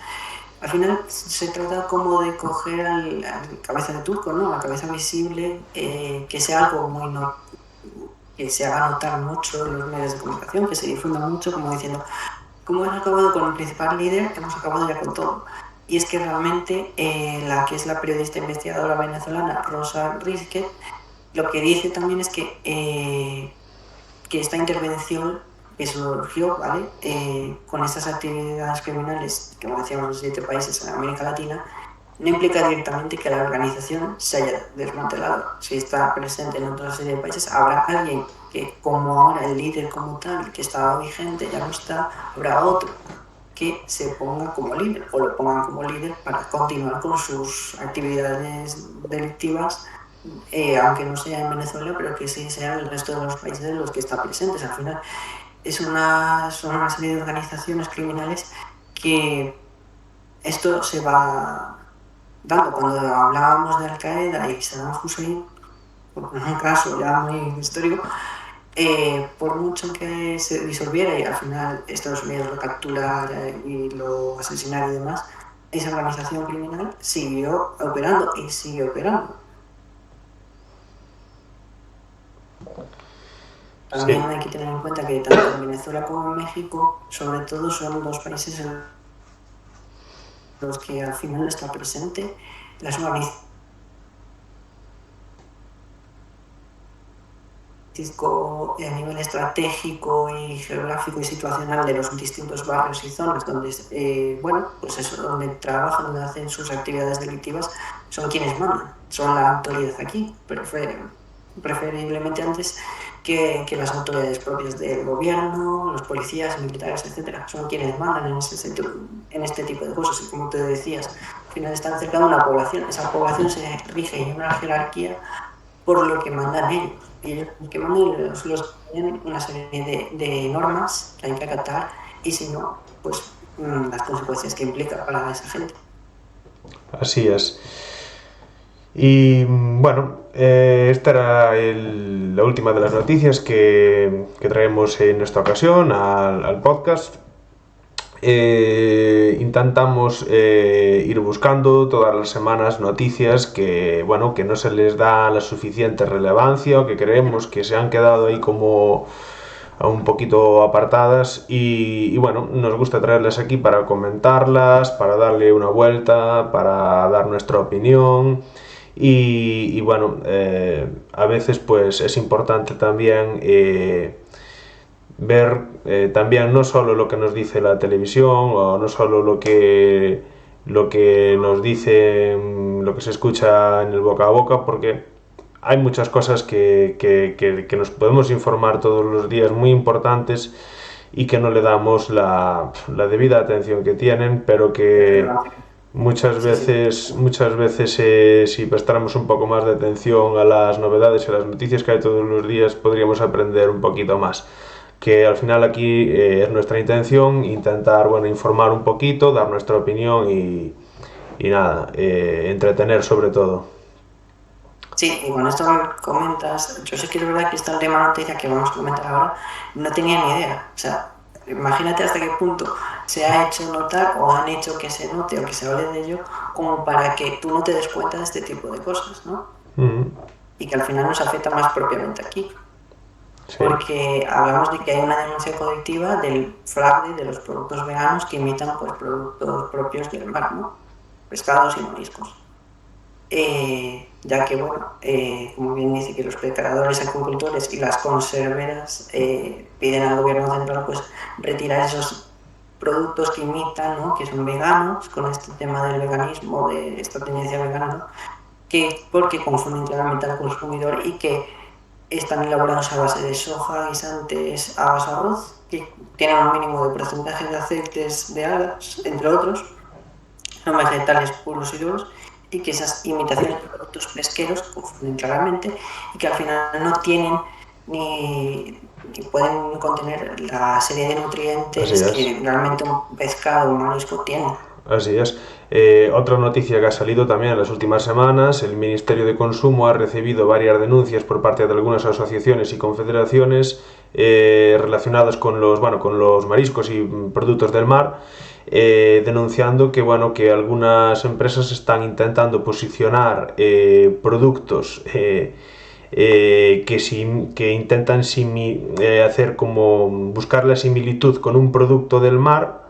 Al final se trata como de coger al cabeza de turco, ¿no? La cabeza visible, que sea algo muy que se haga notar mucho en los medios de comunicación, que se difunda mucho, como diciendo, como hemos acabado con el principal líder, hemos acabado ya con todo. Y es que realmente la que es la periodista investigadora venezolana, Rosa Rizquez, lo que dice también es que esta intervención que surgió, ¿vale? Con estas actividades criminales que como decíamos en 7 países en América Latina, no implica directamente que la organización se haya desmantelado. Si está presente en otra serie de países, habrá alguien que, como ahora el líder como tal, que estaba vigente, ya no está, habrá otro que se ponga como líder o lo pongan como líder para continuar con sus actividades delictivas, aunque no sea en Venezuela, pero que sí sea en el resto de los países en los que está presentes. Al final son una serie de organizaciones criminales que esto se va dando. Cuando hablábamos de Al Qaeda y Saddam Hussein, un caso ya muy histórico, por mucho que se disolviera y al final Estados Unidos lo capturara y lo asesinara y demás, esa organización criminal siguió operando y sigue operando. También hay que tener en cuenta que tanto en Venezuela como en México, sobre todo, son 2 países en los que al final está presente las organizaciones a nivel estratégico y geográfico y situacional de los distintos barrios y zonas donde, pues eso, donde trabajan, donde hacen sus actividades delictivas, son quienes mandan, son la autoridad aquí, preferiblemente antes que las autoridades propias del gobierno, los policías, militares, etcétera, son quienes mandan en este tipo de cosas. Y como te decías, al final están cerca de una población, esa población se rige en una jerarquía por lo que mandan ellos. Y ellos que mandan los tienen una serie de normas que hay que acatar, y si no, pues las consecuencias que implica para esa gente. Así es. Y bueno, esta era la última de las noticias que traemos en esta ocasión al podcast. Intentamos ir buscando todas las semanas noticias que no se les da la suficiente relevancia o que creemos que se han quedado ahí como un poquito apartadas y bueno, nos gusta traerlas aquí para comentarlas, para darle una vuelta, para dar nuestra opinión y bueno, a veces pues es importante también ver también no solo lo que nos dice la televisión o no solo lo que nos dice, lo que se escucha en el boca a boca, porque hay muchas cosas que nos podemos informar todos los días muy importantes y que no le damos la debida atención que tienen, pero que muchas veces si prestáramos un poco más de atención a las novedades y a las noticias que hay todos los días, podríamos aprender un poquito más. Que al final aquí es nuestra intención intentar informar un poquito, dar nuestra opinión y nada, entretener sobre todo. Sí, y con esto que comentas, yo sé que es verdad que está el tema noticia que vamos a comentar ahora, no tenía ni idea. O sea, imagínate hasta qué punto se ha hecho notar o han hecho que se note o que se hable de ello como para que tú no te des cuenta de este tipo de cosas, ¿no? Y que al final nos afecta más propiamente aquí. Sí. Porque hablamos de que hay una denuncia colectiva del fraude de los productos veganos que imitan pues, productos propios del mar, ¿no? Pescados y mariscos. ya que, bueno, como bien dice, que los preparadores, agricultores y las conserveras piden al gobierno central pues retirar esos productos que imitan, ¿no? Que son veganos, con este tema del veganismo, de esta tendencia vegana, ¿no? Que porque confunden claramente al consumidor y que están elaborados a base de soja, guisantes, habas, arroz, que tienen un mínimo de porcentaje de aceites de algas, entre otros, son vegetales puros y duros, y que esas imitaciones de productos pesqueros confunden claramente y que al final no tienen ni pueden contener la serie de nutrientes que realmente un pescado o un marisco tiene. Así es. Otra noticia que ha salido también en las últimas semanas, el Ministerio de Consumo ha recibido varias denuncias por parte de algunas asociaciones y confederaciones relacionadas con los mariscos y productos del mar, denunciando que algunas empresas están intentando posicionar productos que intentan hacer como buscar la similitud con un producto del mar,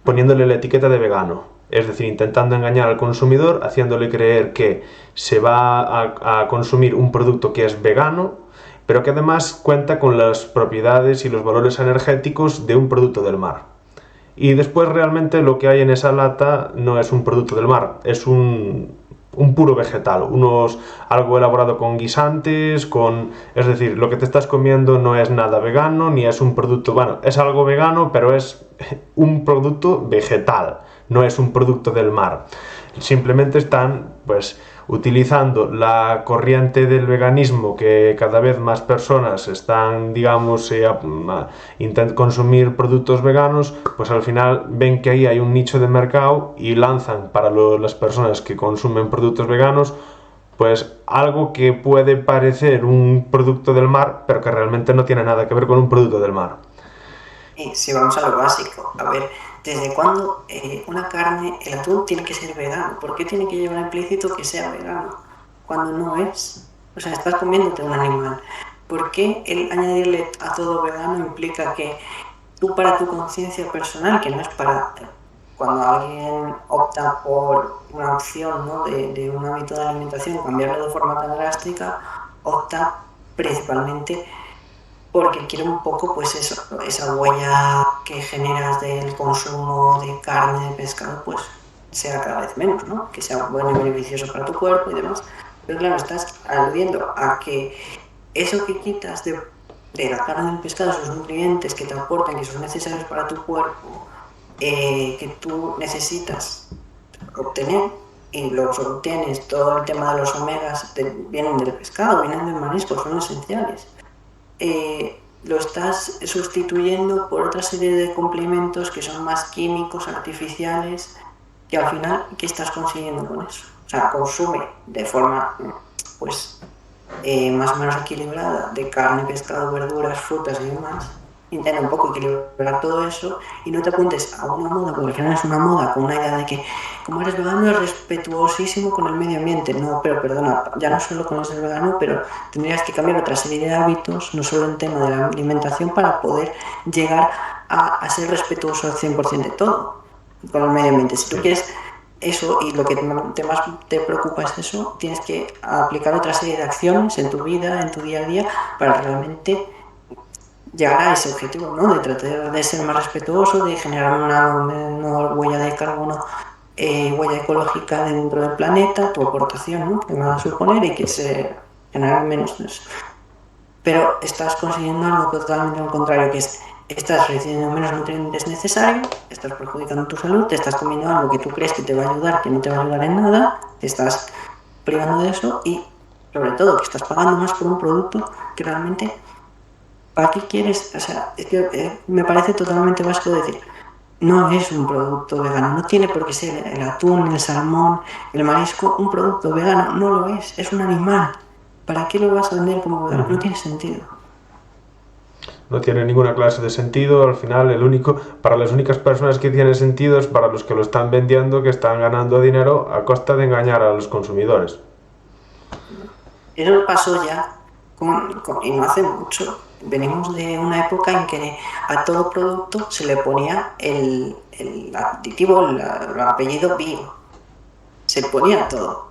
poniéndole la etiqueta de vegano, es decir, intentando engañar al consumidor, haciéndole creer que se va a consumir un producto que es vegano, pero que además cuenta con las propiedades y los valores energéticos de un producto del mar. Y después realmente lo que hay en esa lata no es un producto del mar, es un puro vegetal, algo elaborado con guisantes, es decir, lo que te estás comiendo no es nada vegano, ni es un producto, bueno, es algo vegano, pero es un producto vegetal, no es un producto del mar. Simplemente están, pues, utilizando la corriente del veganismo, que cada vez más personas están, digamos, intentan consumir productos veganos, pues al final ven que ahí hay un nicho de mercado y lanzan para las personas que consumen productos veganos, pues algo que puede parecer un producto del mar, pero que realmente no tiene nada que ver con un producto del mar. Y si vamos a lo básico, a ver, ¿desde cuándo una carne, el atún, tiene que ser vegano? ¿Por qué tiene que llevar implícito que sea vegano cuando no es? O sea, estás comiéndote un animal. ¿Por qué el añadirle a todo vegano implica que tú, para tu conciencia personal, que no es para... Cuando alguien opta por una opción, ¿no?, de un hábito de alimentación, cambiarlo de forma tan drástica, opta principalmente porque quiere un poco, pues eso, esa huella que generas del consumo de carne, de pescado, pues sea cada vez menos, ¿no? Que sea bueno y beneficioso para tu cuerpo y demás. Pero claro, estás aludiendo a que eso que quitas de la carne del pescado, esos nutrientes que te aportan, que son necesarios para tu cuerpo, que tú necesitas obtener, y los obtienes, todo el tema de los omegas vienen del pescado, vienen del marisco, son esenciales. Lo estás sustituyendo por otra serie de complementos que son más químicos, artificiales, que al final, ¿qué estás consiguiendo con eso? O sea, consume de forma, pues, más o menos equilibrada de carne, pescado, verduras, frutas y demás. Intenta un poco equilibrar todo eso y no te apuntes a una moda, porque al final es una moda con una idea de que como eres vegano es respetuosísimo con el medio ambiente. No, pero perdona, ya no solo con ser vegano, pero tendrías que cambiar otra serie de hábitos, no solo en tema de la alimentación, para poder llegar a ser respetuoso al 100% de todo con el medio ambiente. Si tú quieres eso y lo que más te preocupa es eso, tienes que aplicar otra serie de acciones en tu vida, en tu día a día, para realmente llegar a ese objetivo, ¿no? De tratar de ser más respetuoso, de generar una menor huella de carbono, huella ecológica dentro del planeta, tu aportación, ¿no?, que va a suponer, y que se generará menos de eso. Pero estás consiguiendo algo totalmente al contrario, que es estás recibiendo menos nutrientes necesarios, estás perjudicando tu salud, te estás comiendo algo que tú crees que te va a ayudar, que no te va a ayudar en nada, te estás privando de eso y, sobre todo, que estás pagando más por un producto que realmente... ¿Para qué quieres? O sea, es que me parece totalmente básico decir, no es un producto vegano, no tiene por qué ser el atún, el salmón, el marisco, un producto vegano, no lo es un animal. ¿Para qué lo vas a vender como vegano? No tiene sentido. No tiene ninguna clase de sentido, al final para las únicas personas que tiene sentido es para los que lo están vendiendo, que están ganando dinero a costa de engañar a los consumidores. Eso pasó ya, y no hace mucho. Venimos de una época en que a todo producto se le ponía el aditivo, el apellido bio. Se ponía todo.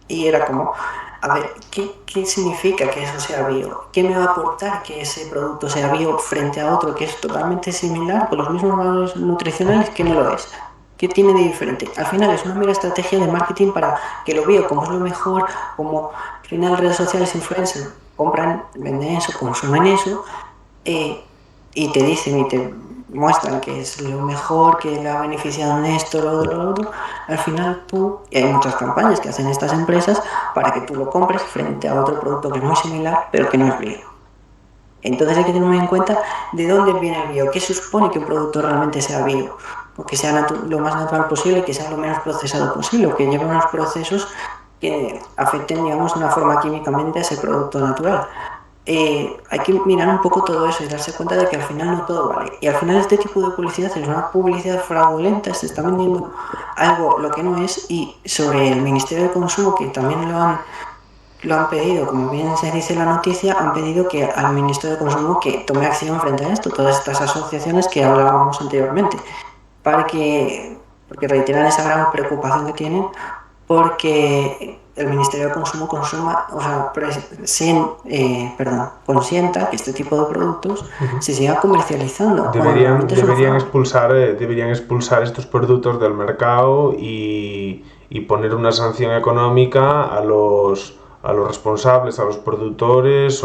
Y era como, a ver, ¿qué significa que eso sea bio? ¿Qué me va a aportar que ese producto sea bio frente a otro que es totalmente similar, con los mismos valores nutricionales que no lo es? ¿Qué tiene de diferente? Al final es una mera estrategia de marketing para que lo bio, como es lo mejor, como al final redes sociales, influencers, compran, venden eso, consumen eso, y te dicen y te muestran que es lo mejor, que le ha beneficiado en esto, lo otro. Al final tú, y hay muchas campañas que hacen estas empresas para que tú lo compres frente a otro producto que es muy similar, pero que no es bio. Entonces hay que tener muy en cuenta de dónde viene el bio, qué se supone que un producto realmente sea bio, o que sea lo más natural posible, que sea lo menos procesado posible, o que lleve unos procesos que afecten, digamos, de una forma químicamente a ese producto natural. Hay que mirar un poco todo eso y darse cuenta de que al final no todo vale. Y al final este tipo de publicidad es una publicidad fraudulenta, se está vendiendo algo lo que no es. Y sobre el Ministerio de Consumo, que también lo han pedido, como bien se dice en la noticia, han pedido que al Ministerio de Consumo que tome acción frente a esto, todas estas asociaciones que hablábamos anteriormente, porque reiteran esa gran preocupación que tienen, porque el Ministerio de Consumo consienta que este tipo de productos se siga comercializando. Deberían expulsar estos productos del mercado y poner una sanción económica a los responsables, a los productores,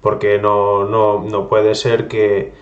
porque no puede ser que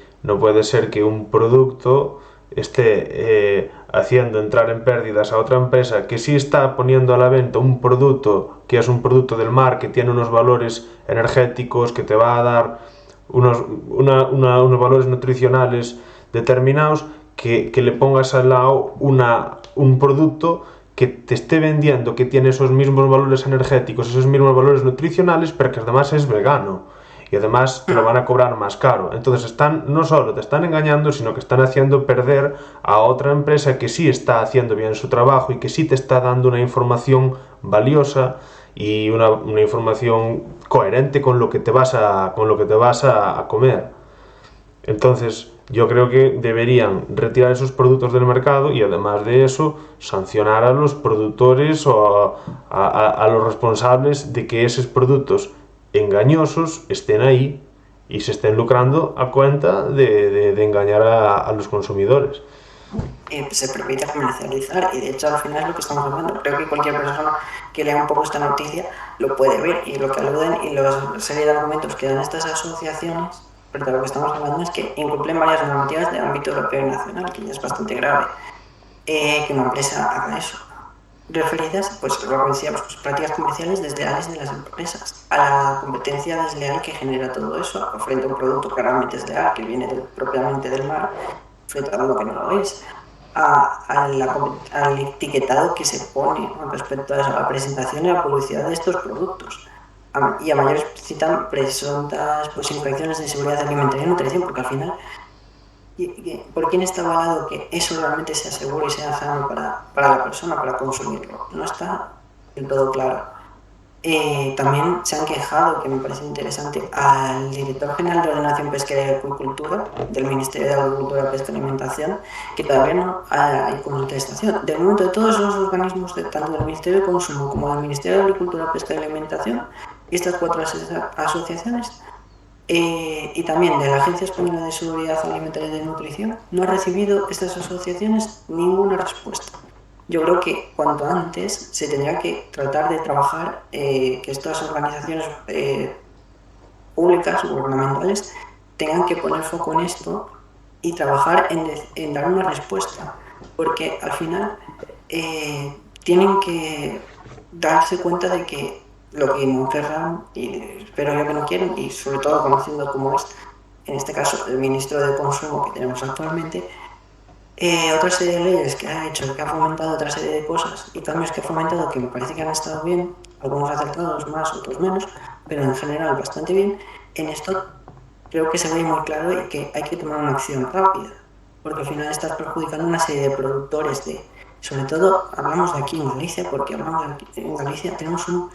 un producto esté haciendo entrar en pérdidas a otra empresa que sí está poniendo a la venta un producto que es un producto del mar, que tiene unos valores energéticos, que te va a dar unos valores nutricionales determinados, que le pongas al lado un producto que te esté vendiendo, que tiene esos mismos valores energéticos, esos mismos valores nutricionales, pero que además es vegano. Y además te lo van a cobrar más caro. Entonces no solo te están engañando, sino que están haciendo perder a otra empresa que sí está haciendo bien su trabajo y que sí te está dando una información valiosa y una información coherente con lo que te vas a comer. Entonces yo creo que deberían retirar esos productos del mercado y además de eso sancionar a los productores o a los responsables de que esos productos engañosos estén ahí y se estén lucrando a cuenta de engañar a los consumidores. Se permite comercializar, y de hecho al final es lo que estamos hablando. Creo que cualquier persona que lea un poco esta noticia lo puede ver, y lo que aluden y la serie de argumentos que dan estas asociaciones, pero de lo que estamos hablando es que incumplen varias normativas de ámbito europeo y nacional, que ya es bastante grave que una empresa haga eso, referidas, pues lo que decíamos, pues, prácticas comerciales desleales de las empresas, a la competencia desleal que genera todo eso frente a un producto claramente desleal que viene propiamente del mar, frente a uno que no lo es, al etiquetado que se pone respecto a la presentación y la publicidad de estos productos, y a mayores citan presuntas infracciones de seguridad alimentaria y nutrición, porque al final, ¿por quién está avalado que eso realmente sea seguro y sea sano para la persona, para consumirlo? No está del todo claro. También se han quejado, que me parece interesante, al director general de Ordenación Pesquera y Acuicultura del Ministerio de Agricultura, Pesca y Alimentación, que todavía no hay contestación. De momento, de todos los organismos, tanto del Ministerio de Consumo como del Ministerio de Agricultura, Pesca y Alimentación, y estas 4 asociaciones, y también de la Agencia Española de Seguridad Alimentaria y de Nutrición, no han recibido estas asociaciones ninguna respuesta. Yo creo que cuanto antes se tendría que tratar de trabajar que estas organizaciones públicas, gubernamentales, tengan que poner foco en esto y trabajar en dar una respuesta, porque al final tienen que darse cuenta de que lo que no querrán, y espero yo que no quieren, y sobre todo conociendo cómo es, en este caso, el ministro de Consumo que tenemos actualmente, otra serie de leyes que ha hecho, que ha fomentado otra serie de cosas y cambios que ha fomentado que me parece que han estado bien, algunos acertados más, otros menos, pero en general bastante bien. En esto creo que se ve muy claro y que hay que tomar una acción rápida, porque al final estás perjudicando una serie de productores sobre todo hablamos de aquí en Galicia, porque hablamos de aquí en Galicia tenemos un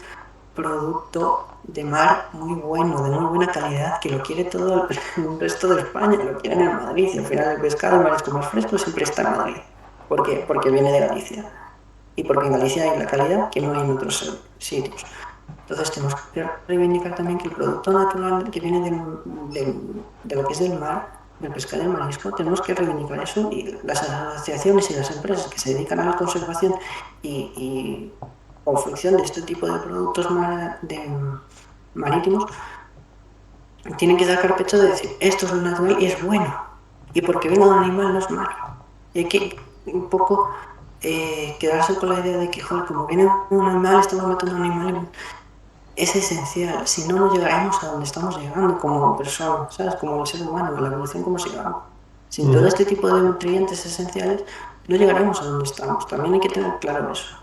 producto de mar muy bueno, de muy buena calidad, que lo quiere todo el resto de España, lo quieren en Madrid, y al final el pescado, el marisco más fresco siempre está en Madrid, porque viene de Galicia. y porque en Galicia hay la calidad que no hay en otros sitios. Entonces tenemos que reivindicar también que el producto natural que viene de lo que es del mar, del pescado y del marisco, tenemos que reivindicar eso, y las asociaciones y las empresas que se dedican a la conservación y confección de este tipo de productos marítimos tienen que sacar pecho de decir esto es lo natural y es bueno, y porque venga de un animal no es malo. Y hay que un poco quedarse con la idea de que, joder, como viene un animal, estamos matando a un animal. Es esencial, si no, no llegaremos a donde estamos llegando como personas, ¿sabes? Como el ser humano, la evolución como llegamos. Sin todo este tipo de nutrientes esenciales, no llegaremos a donde estamos. También hay que tener claro eso.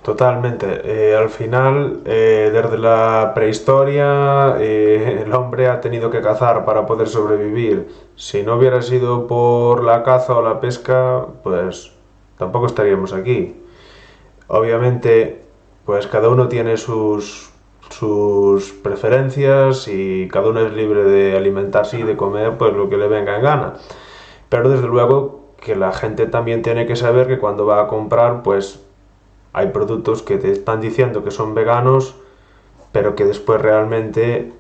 Totalmente. Al final, desde la prehistoria, el hombre ha tenido que cazar para poder sobrevivir. Si no hubiera sido por la caza o la pesca, pues tampoco estaríamos aquí. Obviamente, pues cada uno tiene sus preferencias y cada uno es libre de alimentarse y de comer pues lo que le venga en gana. Pero desde luego que la gente también tiene que saber que cuando va a comprar, pues hay productos que te están diciendo que son veganos, pero que después realmente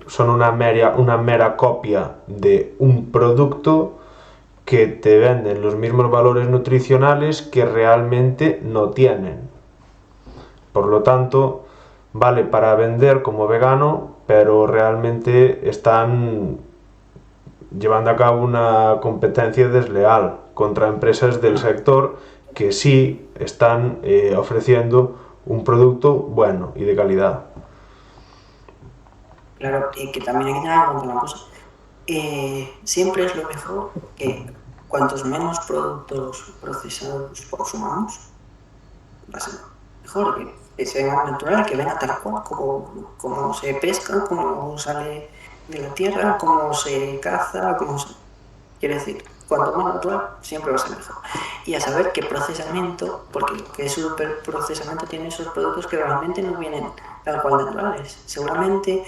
son una mera copia de un producto que te venden los mismos valores nutricionales que realmente no tienen. Por lo tanto, vale para vender como vegano, pero realmente están llevando a cabo una competencia desleal contra empresas del sector que sí están ofreciendo un producto bueno y de calidad. Claro, y que también hay que tener en cuenta una cosa. Siempre es lo mejor que cuantos menos productos procesados consumamos, va a ser mejor, que sea natural, que venga tal cual, como se pesca, como sale de la tierra, como se caza, quiero decir, cuanto más natural, siempre va a ser mejor. Y a saber qué procesamiento, porque lo que es superprocesamiento tiene esos productos que realmente no vienen tal cual naturales. Seguramente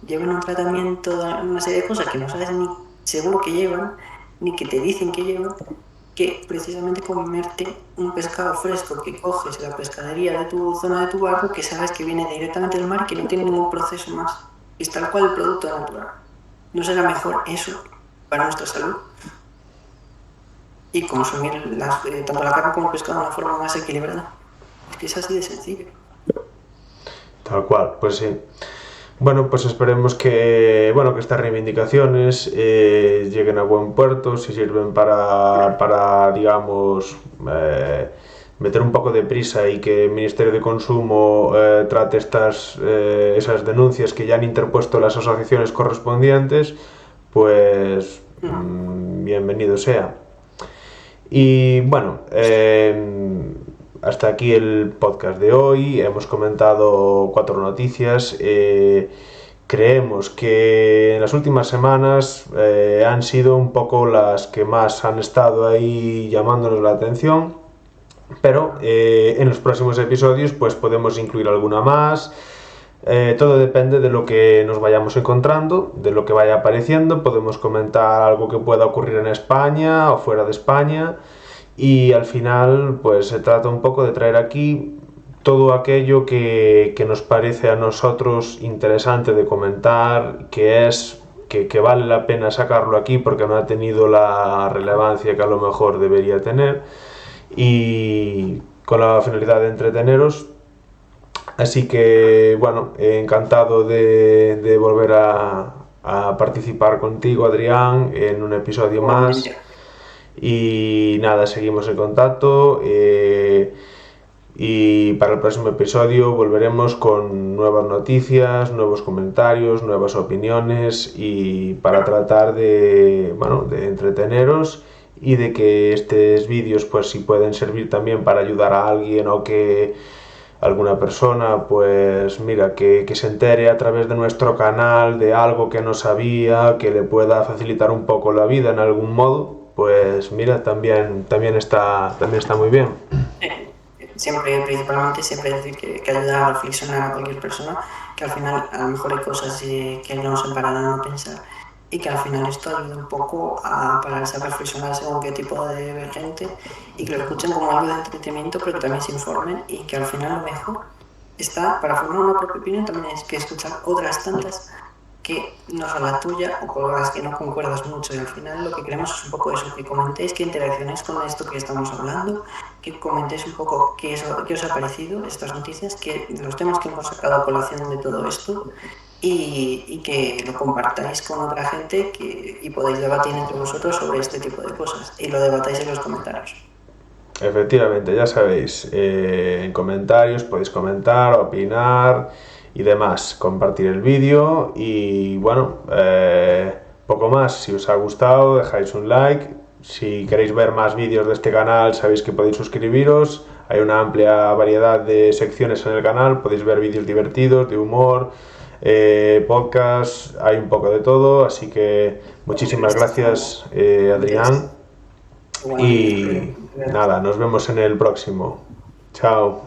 llevan un tratamiento, una serie de cosas que no sabes ni seguro que llevan, ni que te dicen que llevan, que precisamente comerte un pescado fresco que coges en la pescadería de tu zona, de tu barrio, que sabes que viene directamente del mar y que no tiene ningún proceso más. Es tal cual el producto natural. ¿No será mejor eso para nuestra salud? Y consumir tanto la carne como el pescado de una forma más equilibrada. Es que es así de sencillo. Tal cual, pues sí. Bueno, pues esperemos que estas reivindicaciones lleguen a buen puerto, si sirven para digamos, meter un poco de prisa y que el Ministerio de Consumo trate esas denuncias que ya han interpuesto las asociaciones correspondientes, pues bienvenido sea. Y bueno, hasta aquí el podcast de hoy. Hemos comentado 4 noticias. Creemos que en las últimas semanas han sido un poco las que más han estado ahí llamándonos la atención, pero en los próximos episodios pues podemos incluir alguna más. Todo depende de lo que nos vayamos encontrando, de lo que vaya apareciendo. Podemos comentar algo que pueda ocurrir en España o fuera de España, y al final pues se trata un poco de traer aquí todo aquello que nos parece a nosotros interesante de comentar, que vale la pena sacarlo aquí porque no ha tenido la relevancia que a lo mejor debería tener, y con la finalidad de entreteneros. Así que bueno, encantado de volver a participar contigo, Adrián, en un episodio más. Y nada, seguimos en contacto, y para el próximo episodio volveremos con nuevas noticias, nuevos comentarios, nuevas opiniones, y para tratar de entreteneros y de que estos vídeos pues si pueden servir también para ayudar a alguien, o que alguna persona pues mira que se entere a través de nuestro canal de algo que no sabía, que le pueda facilitar un poco la vida en algún modo, pues mira, también está muy bien. Principalmente decir que ayuda a reflexionar a cualquier persona, que al final a lo mejor hay cosas que no nos paran a no pensar, y que al final esto ayude un poco a pararse a reflexionar según qué tipo de gente y que lo escuchen como algo de entretenimiento, pero que también se informen y que al final lo mejor está, para formar una propia opinión, también es que escuchar otras tantas que no son la tuya o con las que no concuerdas mucho, y al final lo que queremos es un poco eso, que comentéis, que interaccionéis con esto que estamos hablando, que comentéis un poco qué os ha parecido estas noticias, que los temas que hemos sacado a colación de todo esto, y que lo compartáis con otra gente y podáis debatir entre vosotros sobre este tipo de cosas y lo debatáis en los comentarios. Efectivamente, ya sabéis, en comentarios podéis comentar, opinar y demás, compartir el vídeo y bueno, poco más. Si os ha gustado, dejáis un like. Si queréis ver más vídeos de este canal, sabéis que podéis suscribiros. Hay una amplia variedad de secciones en el canal, podéis ver vídeos divertidos, de humor, podcast, hay un poco de todo, así que muchísimas gracias, Adrián. Y nada, nos vemos en el próximo. Chao.